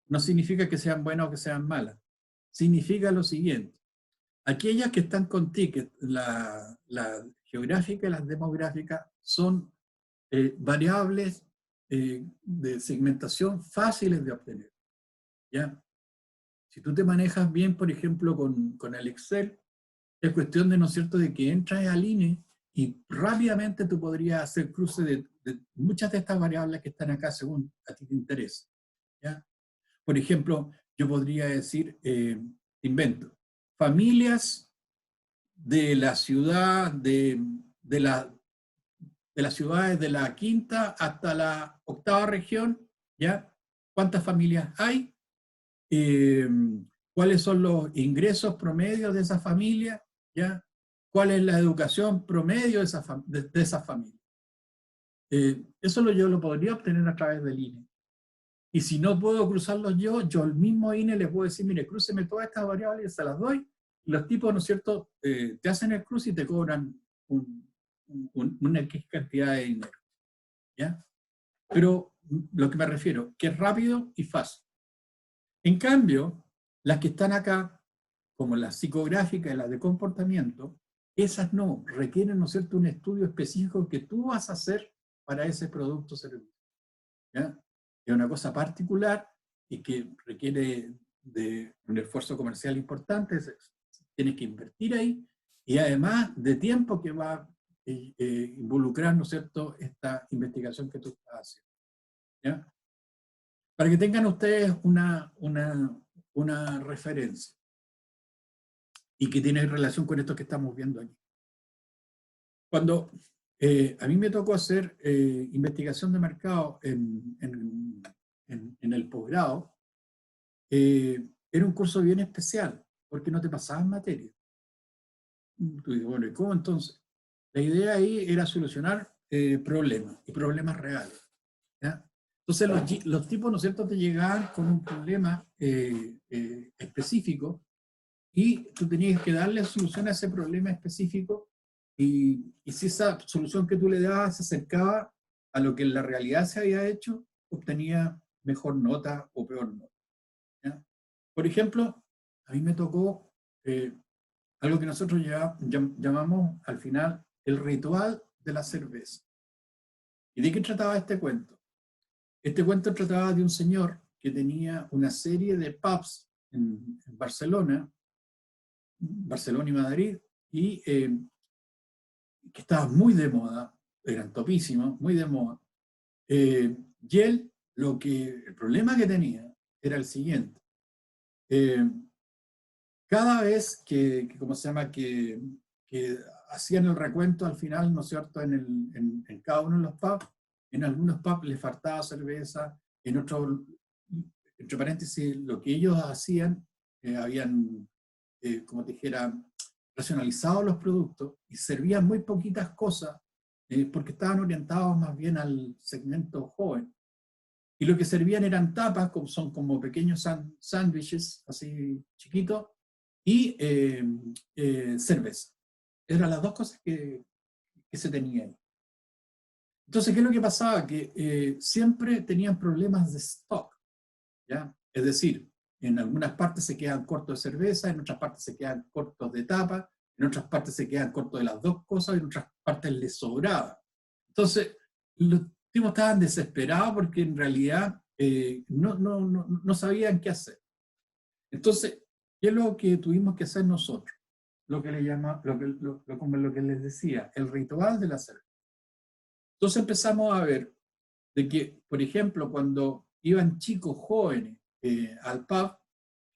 No significa que sean buenas o que sean malas. Significa lo siguiente: aquellas que están con ticket, la geográfica y las demográficas, son variables de segmentación fáciles de obtener, ¿ya? Si tú te manejas bien, por ejemplo, con el Excel, es cuestión de, ¿no es cierto?, de que entras al INE y rápidamente tú podrías hacer cruce de muchas de estas variables que están acá según a ti te interesa, ¿ya? Por ejemplo, yo podría decir, invento, familias de la ciudad, de las ciudades de la quinta hasta la octava región, ¿ya? ¿Cuántas familias hay? ¿Cuáles son los ingresos promedios de esa familia? ¿Ya? ¿Cuál es la educación promedio de esa familia? Eso yo lo podría obtener a través del INE. Y si no puedo cruzarlos yo el mismo INE le puedo decir, mire, crúceme todas estas variables y se las doy. Y los tipos, ¿no es cierto?, te hacen el cruce y te cobran una X cantidad de dinero, ¿ya? Pero lo que me refiero, que es rápido y fácil. En cambio, las que están acá, como las psicográficas y las de comportamiento, esas no, requieren, ¿no es cierto?, un estudio específico que tú vas a hacer para ese producto o servicio, ¿ya? Es una cosa particular y que requiere de un esfuerzo comercial importante, tienes que invertir ahí, y además de tiempo que va a involucrar, ¿no es cierto?, esta investigación que tú estás haciendo, ¿ya? Para que tengan ustedes una referencia y que tiene relación con esto que estamos viendo aquí. Cuando a mí me tocó hacer investigación de mercado en el posgrado, era un curso bien especial, porque no te pasaban materia. Tú dices, bueno, ¿y cómo entonces? La idea ahí era solucionar problemas, y problemas reales, ¿ya? Entonces los tipos, ¿no es cierto?, te llegaban con un problema específico, y tú tenías que darle solución a ese problema específico, y si esa solución que tú le dabas se acercaba a lo que en la realidad se había hecho, obtenía mejor nota o peor nota, ¿ya? Por ejemplo, a mí me tocó algo que nosotros llamamos al final el ritual de la cerveza. ¿Y de qué trataba este cuento? Este cuento trataba de un señor que tenía una serie de pubs en Barcelona y Madrid, y que estaban muy de moda, eran topísimos, muy de moda. Y él, el problema que tenía era el siguiente. Cada vez ¿cómo se llama?, que hacían el recuento al final, ¿no es cierto?, en cada uno de los pubs, en algunos pubs les faltaba cerveza, en otros, entre paréntesis, lo que ellos hacían, habían, como te dijera, racionalizado los productos y servían muy poquitas cosas, porque estaban orientados más bien al segmento joven. Y lo que servían eran tapas, son como pequeños sándwiches, así chiquitos, y cerveza. Eran las dos cosas que se tenían. Entonces, ¿qué es lo que pasaba? Que siempre tenían problemas de stock, ¿ya? Es decir, en algunas partes se quedan cortos de cerveza, en otras partes se quedan cortos de tapa, en otras partes se quedan cortos de las dos cosas, y en otras partes les sobraba. Entonces, los tipos estaban desesperados porque en realidad no sabían qué hacer. Entonces, ¿qué es lo que tuvimos que hacer nosotros? Lo que les decía, el ritual de la cerveza. Entonces empezamos a ver de que, por ejemplo, cuando iban chicos jóvenes al pub,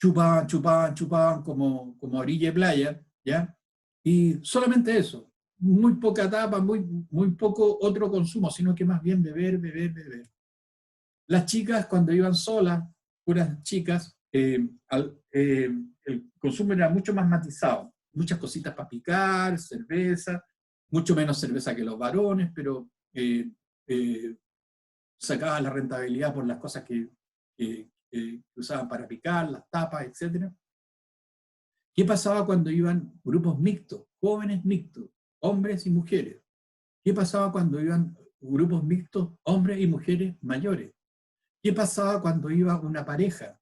chupaban, chupaban, chupaban como orilla de playa, ¿ya? Y solamente eso, muy poca tapa, muy poco otro consumo, sino que más bien beber, beber, beber. Las chicas cuando iban solas, puras chicas, el consumo era mucho más matizado, muchas cositas para picar, cerveza, mucho menos cerveza que los varones, pero sacaban la rentabilidad por las cosas que usaban para picar, las tapas, etc. ¿Qué pasaba cuando iban grupos mixtos, jóvenes mixtos, hombres y mujeres? ¿Qué pasaba cuando iban grupos mixtos, hombres y mujeres mayores? ¿Qué pasaba cuando iba una pareja,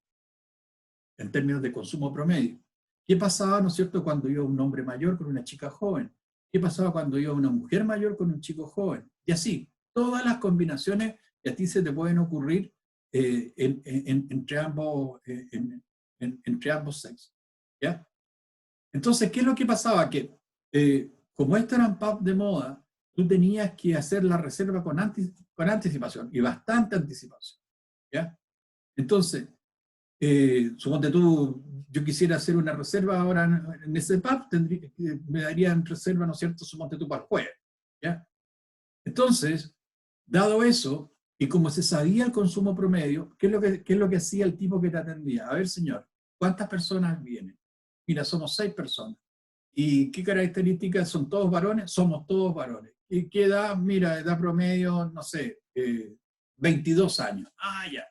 en términos de consumo promedio? ¿Qué pasaba, ¿no es cierto?, cuando iba un hombre mayor con una chica joven? ¿Qué pasaba cuando iba una mujer mayor con un chico joven? Y así, todas las combinaciones que a ti se te pueden ocurrir entre ambos sexos. ¿Ya? Entonces, ¿qué es lo que pasaba? Que como esto era un pub de moda, tú tenías que hacer la reserva con anticipación, y bastante anticipación. ¿Ya? Entonces, suponte tú, yo quisiera hacer una reserva ahora en ese pub, me darían reserva, ¿no es cierto?, suponte tú para el jueves. ¿Ya? Entonces, dado eso, y como se sabía el consumo promedio, ¿qué es lo que hacía el tipo que te atendía? A ver, señor, ¿cuántas personas vienen? Mira, somos 6 personas. ¿Y qué características? ¿Son todos varones? Somos todos varones. ¿Y qué edad? Mira, edad promedio, no sé, 22 años. Ah, ya,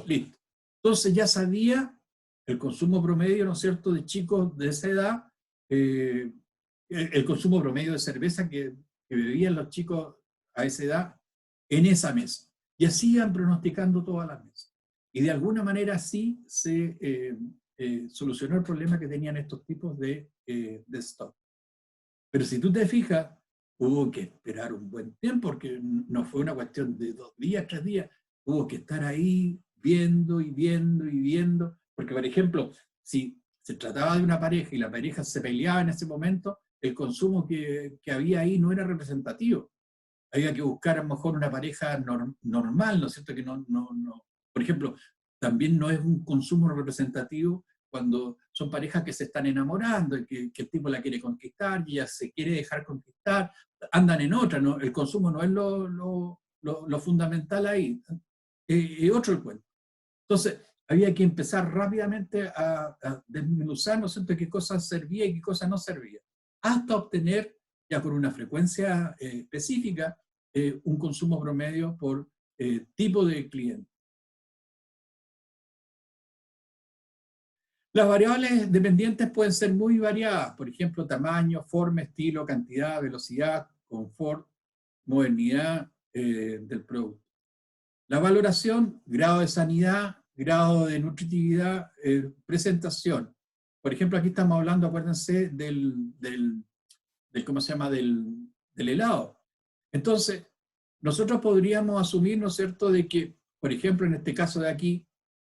listo. Entonces ya sabía el consumo promedio, ¿no es cierto?, de chicos de esa edad, el consumo promedio de cerveza que bebían los chicos a esa edad en esa mesa. Y así iban pronosticando todas las mesas. Y de alguna manera así se solucionó el problema que tenían estos tipos de stock. Pero si tú te fijas, hubo que esperar un buen tiempo, porque no fue una cuestión de 2 días, 3 días, hubo que estar ahí viendo y viendo y viendo, porque por ejemplo, si se trataba de una pareja y la pareja se peleaba en ese momento, el consumo que había ahí no era representativo. Había que buscar a lo mejor una pareja normal, ¿no es cierto? Que por ejemplo, también no es un consumo representativo cuando son parejas que se están enamorando y que el tipo la quiere conquistar y ella se quiere dejar conquistar, andan en otra, ¿no? El consumo no es lo fundamental ahí, es otro el cuento. Entonces, había que empezar rápidamente a desmenuzar, ¿no es cierto?, qué cosas servía y qué cosas no servía, hasta obtener, ya con una frecuencia específica, un consumo promedio por tipo de cliente. Las variables dependientes pueden ser muy variadas, por ejemplo, tamaño, forma, estilo, cantidad, velocidad, confort, modernidad del producto. La valoración, grado de sanidad, grado de nutritividad, presentación. Por ejemplo, aquí estamos hablando, acuérdense, ¿cómo se llama?, del helado. Entonces, nosotros podríamos asumir, ¿no es cierto?, de que, por ejemplo, en este caso de aquí,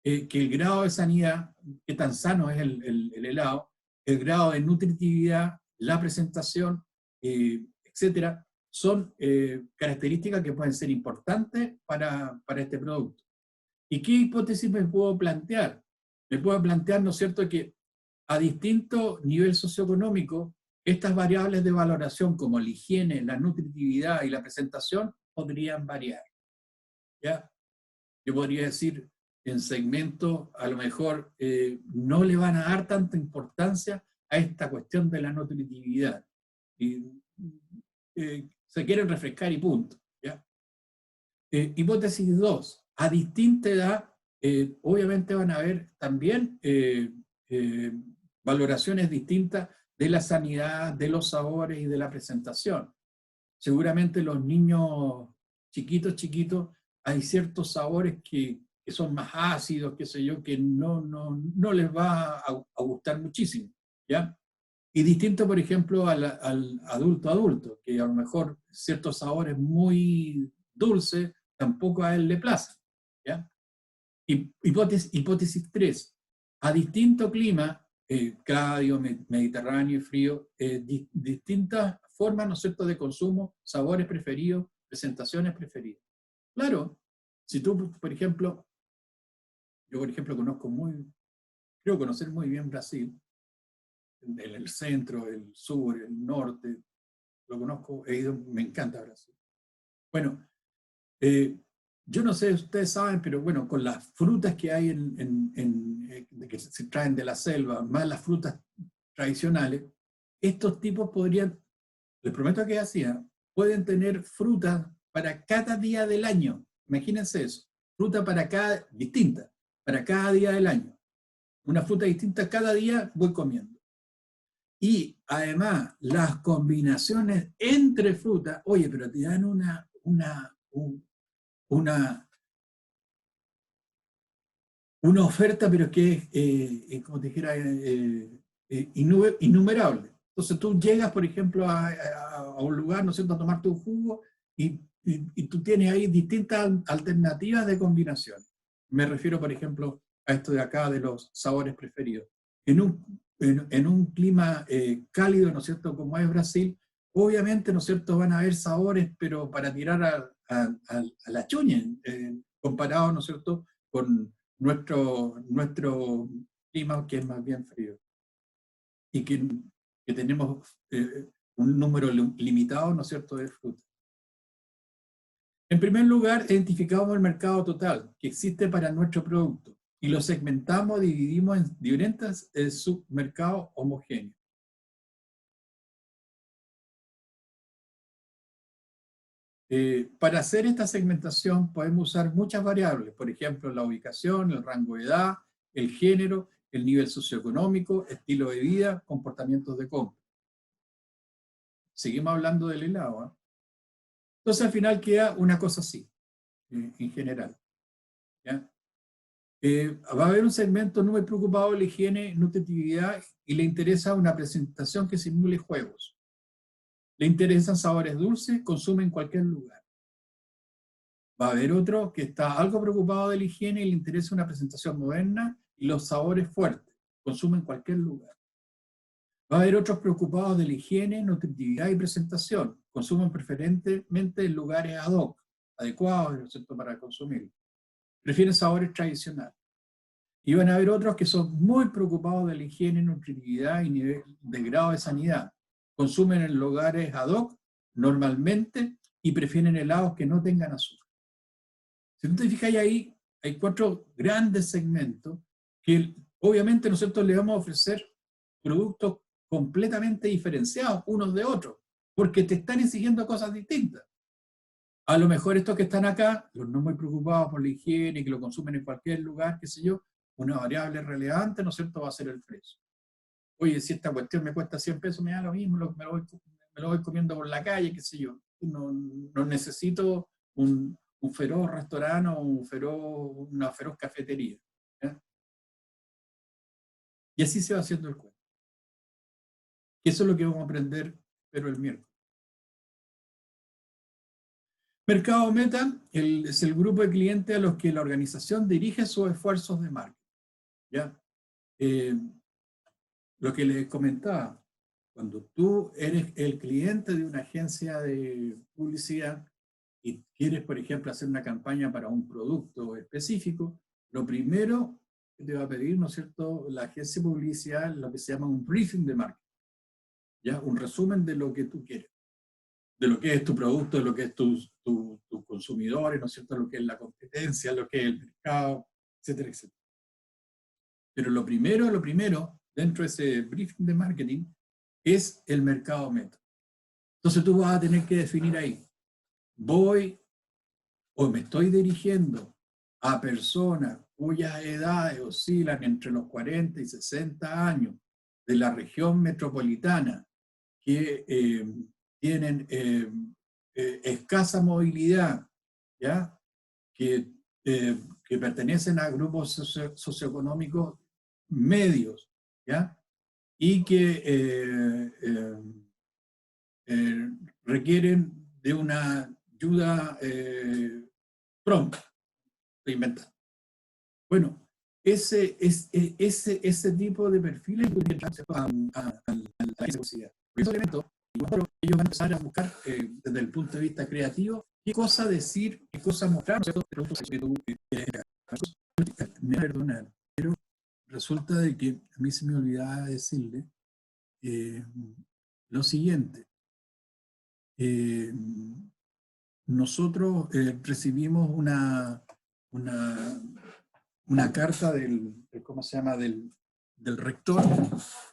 que el grado de sanidad, qué tan sano es el helado, el grado de nutritividad, la presentación, etcétera, son características que pueden ser importantes para este producto. ¿Y qué hipótesis me puedo plantear? Me puedo plantear, ¿no es cierto?, que a distinto nivel socioeconómico, estas variables de valoración como la higiene, la nutritividad y la presentación podrían variar. ¿Ya? Yo podría decir, en segmento, a lo mejor no le van a dar tanta importancia a esta cuestión de la nutritividad. Y, se quieren refrescar y punto. ¿Ya? Hipótesis 2. A distinta edad, obviamente van a haber también valoraciones distintas de la sanidad, de los sabores y de la presentación. Seguramente los niños chiquitos, hay ciertos sabores que son más ácidos, qué sé yo, que no les va a gustar muchísimo, ¿ya? Y distinto, por ejemplo, al adulto, que a lo mejor ciertos sabores muy dulces tampoco a él le plazan, ¿ya? Hipótesis 3. A distinto clima, cálido, mediterráneo y frío, distintas formas, ¿no es cierto?, de consumo, sabores preferidos, presentaciones preferidas. Claro, Si tú, por ejemplo, yo por ejemplo creo conocer muy bien Brasil, el centro, el sur, el norte, lo conozco, he ido, me encanta Brasil. Bueno, yo no sé si ustedes saben, pero bueno, con las frutas que hay que se traen de la selva, más las frutas tradicionales, estos tipos podrían, les prometo que hacía, pueden tener frutas para cada día del año. Imagínense eso, fruta distinta, para cada día del año. Una fruta distinta cada día voy comiendo. Y además, las combinaciones entre frutas, oye, pero te dan una oferta, pero que es, como te dijera, innumerable. Entonces tú llegas, por ejemplo, a un lugar, ¿no es cierto?, a tomarte un jugo y tú tienes ahí distintas alternativas de combinación. Me refiero, por ejemplo, a esto de acá de los sabores preferidos. En un clima cálido, ¿no es cierto?, como es Brasil, obviamente, ¿no es cierto?, van a haber sabores, pero para tirar a la chuña, comparado, ¿no es cierto?, con nuestro clima, que es más bien frío. Y que tenemos un número limitado, ¿no es cierto?, de frutas. En primer lugar, identificamos el mercado total que existe para nuestro producto y lo segmentamos, dividimos en diferentes submercados homogéneos. Para hacer esta segmentación podemos usar muchas variables, por ejemplo, la ubicación, el rango de edad, el género, el nivel socioeconómico, estilo de vida, comportamientos de compra. Seguimos hablando del helado, ¿eh? Entonces al final queda una cosa así, en general, ¿ya? Va a haber un segmento no muy preocupado de la higiene, nutritividad, y le interesa una presentación que simule juegos. Le interesan sabores dulces, consume en cualquier lugar. Va a haber otro que está algo preocupado de la higiene y le interesa una presentación moderna y los sabores fuertes, consume en cualquier lugar. Va a haber otros preocupados de la higiene, nutritividad y presentación, consumen preferentemente en lugares ad hoc, adecuados, ¿no es cierto?, para consumir. Prefieren sabores tradicionales. Y van a haber otros que son muy preocupados de la higiene, nutritividad y nivel de grado de sanidad. Consumen en lugares ad hoc, normalmente, y prefieren helados que no tengan azúcar. Si tú te fijas ahí, hay 4 grandes segmentos que obviamente nosotros le vamos a ofrecer productos completamente diferenciados unos de otros, porque te están exigiendo cosas distintas. A lo mejor estos que están acá, los no muy preocupados por la higiene, que lo consumen en cualquier lugar, qué sé yo, una variable relevante, ¿no es cierto?, va a ser el precio. Oye, si esta cuestión me cuesta 100 pesos, me da lo mismo, me lo voy comiendo por la calle, qué sé yo. No necesito un feroz restaurante o una feroz cafetería, ¿ya? Y así se va haciendo el cuento. Y eso es lo que vamos a aprender, pero el miércoles. Mercado Meta es el grupo de clientes a los que la organización dirige sus esfuerzos de marketing, ¿ya? Lo que les comentaba, cuando tú eres el cliente de una agencia de publicidad y quieres, por ejemplo, hacer una campaña para un producto específico, lo primero que te va a pedir, ¿no es cierto?, la agencia de publicidad, lo que se llama un briefing de marketing, ¿ya? Un resumen de lo que tú quieres, de lo que es tu producto, de lo que es tus consumidores, ¿no es cierto?, lo que es la competencia, lo que es el mercado, etcétera, etcétera. Pero lo primero, dentro de ese briefing de marketing, es el mercado meta. Entonces tú vas a tener que definir ahí, voy o me estoy dirigiendo a personas cuyas edades oscilan entre los 40 y 60 años de la región metropolitana, que tienen escasa movilidad, ¿ya? Que pertenecen a grupos socioeconómicos medios, ¿ya? Y que requieren de una ayuda pronta, de inventar. Bueno, ese tipo de perfiles a la publicidad. Por esos elementos ellos van a empezar a buscar desde el punto de vista creativo qué cosa decir, qué cosa mostrar, ¿no es cierto? Que tú quieres. Me va a perdonar, pero resulta de que a mí se me olvidaba decirle eh, lo siguiente. Nosotros recibimos una carta ¿cómo se llama? Del rector,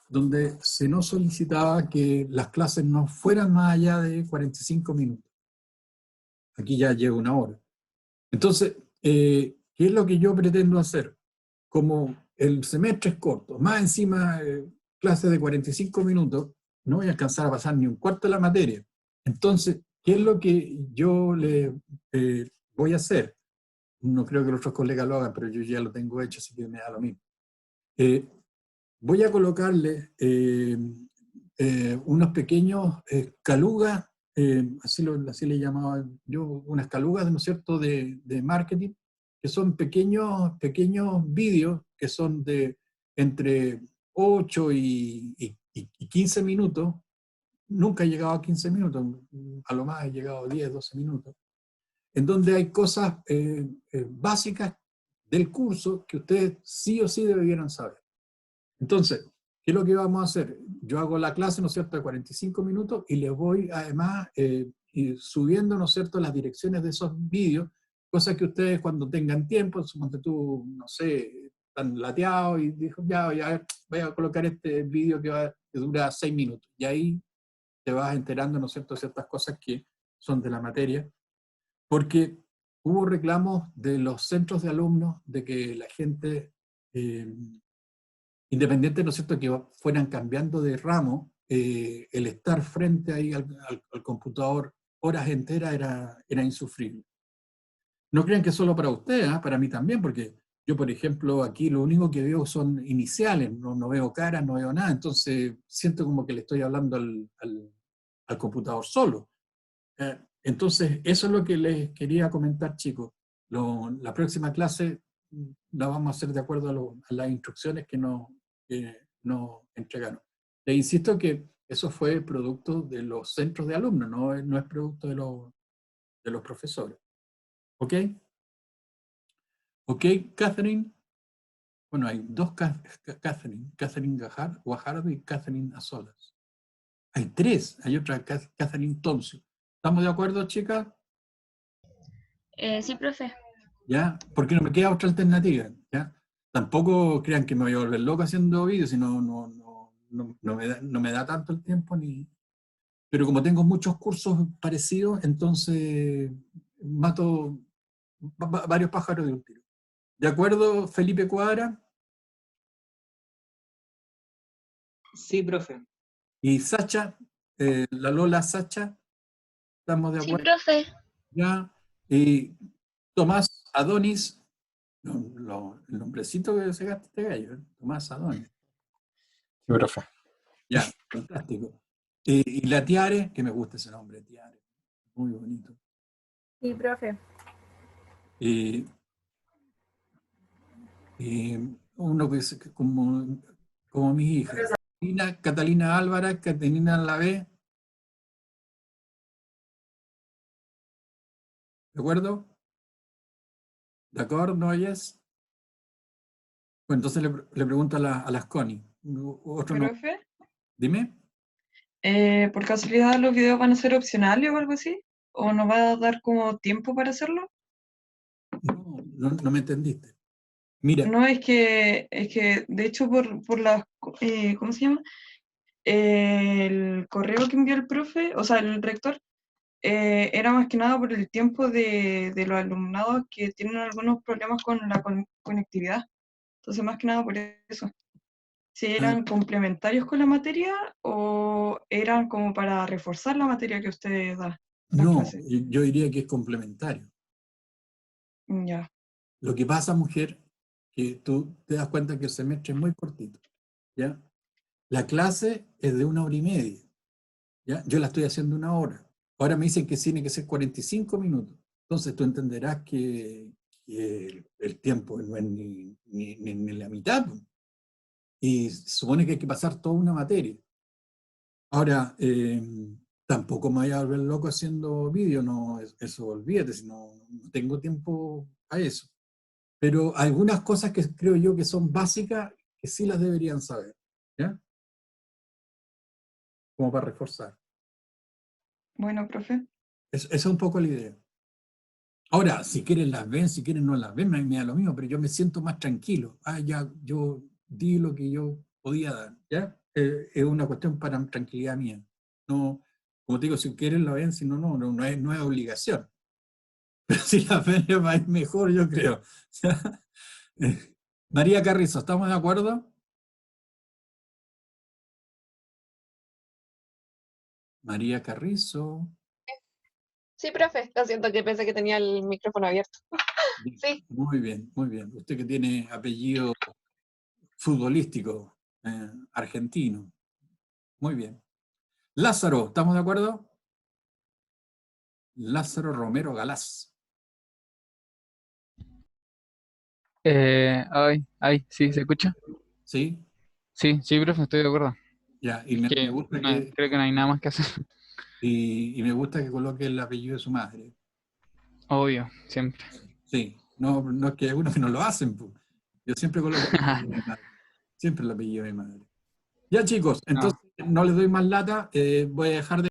donde se nos solicitaba que las clases no fueran más allá de 45 minutos. Aquí ya lleva una hora. Entonces, ¿qué es lo que yo pretendo hacer? Como el semestre es corto, más encima clases de 45 minutos, no voy a alcanzar a pasar ni un cuarto de la materia. Entonces, ¿qué es lo que yo le voy a hacer? No creo que los otros colegas lo hagan, pero yo ya lo tengo hecho, así que me da lo mismo. Voy a colocarle unos pequeños calugas, así le llamaba yo, unas calugas, ¿no es cierto?, de marketing, que son pequeños vídeos que son de entre 8 y 15 minutos. Nunca he llegado a 15 minutos, a lo más he llegado a 10, 12 minutos, en donde hay cosas básicas del curso que ustedes sí o sí debieran saber. Entonces, ¿qué es lo que vamos a hacer? Yo hago la clase, ¿no es cierto?, de 45 minutos y les voy además subiendo, ¿no es cierto?, las direcciones de esos vídeos, cosas que ustedes cuando tengan tiempo, suponte tú, no sé, están lateados y dijo, ya voy a colocar este vídeo que dura 6 minutos. Y ahí te vas enterando, ¿no es cierto?, de ciertas cosas que son de la materia, porque hubo reclamos de los centros de alumnos de que la gente... independiente, ¿no es cierto?, que fueran cambiando de ramo, el estar frente ahí al computador horas enteras era insufrible. No crean que es solo para ustedes, ¿eh? Para mí también, porque yo, por ejemplo, aquí lo único que veo son iniciales, no veo caras, no veo nada, entonces siento como que le estoy hablando al computador solo. Entonces, eso es lo que les quería comentar, chicos. La próxima clase la vamos a hacer de acuerdo a las instrucciones que nos entregaron. Les insisto que eso fue producto de los centros de alumnos, no es producto de los profesores. ¿Ok? ¿Ok, Catherine? Bueno, hay dos Catherine Guajardo y Catherine Azolas. Hay tres, hay otra Catherine Toncio. ¿Estamos de acuerdo, chicas? Sí, profe. ¿Ya? Porque no me queda otra alternativa, ¿ya? Tampoco crean que me voy a volver loco haciendo vídeos, sino no me da tanto el tiempo, pero como tengo muchos cursos parecidos, entonces mato varios pájaros de un tiro. ¿De acuerdo, Felipe Cuadra? Sí, profe. Y Sacha, la Lola Sacha, ¿estamos de Sí, acuerdo? profe. ¿Ya? Y Tomás Adonis, el nombrecito que se gasta este gallo, ¿eh? Tomás Adonis. Sí, profe. Ya, fantástico. Y la Tiare, que me gusta ese nombre, Tiare, muy bonito. Sí, profe. Uno que es como mi hija, Catalina Álvarez, Catalina Lavé, ¿de acuerdo? ¿De acuerdo, no oyes? Bueno, entonces le pregunto a las Connie. Otro no. Profe, Dime. ¿por casualidad los videos van a ser opcionales o algo así? ¿O nos va a dar como tiempo para hacerlo? No me entendiste. Mira, No, es que de hecho por las, ¿cómo se llama? El correo que envió el profe, o sea, el rector, era más que nada por el tiempo de los alumnados que tienen algunos problemas con la conectividad. Entonces, más que nada por eso. Si eran complementarios con la materia o eran como para reforzar la materia que usted da, las no, clases. yo diría que es complementario. Ya, Lo que pasa, mujer, que tú te das cuenta que el semestre es muy cortito, ¿ya? La clase es de 1 hora y media, ¿ya? Yo la estoy haciendo 1 hora. Ahora me dicen que tiene que ser 45 minutos. Entonces tú entenderás que el tiempo no es ni la mitad, pues. Y se supone que hay que pasar toda una materia. Ahora, tampoco me voy a volver loco haciendo vídeo, no, eso olvídate, si no tengo tiempo a eso. Pero algunas cosas que creo yo que son básicas, que sí las deberían saber, ¿ya? Como para reforzar. Bueno, profe. Esa es un poco la idea. Ahora, si quieren las ven, si quieren no las ven, me da lo mismo, pero yo me siento más tranquilo. Ah, ya, yo di lo que yo podía dar, ¿ya? Es una cuestión para tranquilidad mía. No, como te digo, si quieren la ven, si no, no es obligación. Pero si la ven va a ir mejor, yo creo. María Carrizo, ¿estamos de acuerdo? María Carrizo. Sí, profe. Lo siento que pensé que tenía el micrófono abierto. Sí. Muy bien, muy bien. Usted que tiene apellido futbolístico, argentino. Muy bien. Lázaro, ¿estamos de acuerdo? Lázaro Romero Galás. Sí, ¿se escucha? ¿Sí? Sí, sí, profe, estoy de acuerdo. Ya, y Es me que gusta que, creo que no hay nada más que hacer. y me gusta que coloque el apellido de su madre. Obvio, siempre. Sí, no es que hay algunos que no lo hacen, pues. Yo siempre coloco el apellido de mi madre. Siempre el apellido de mi madre. Ya, chicos, No. entonces no les doy más lata, voy a dejar de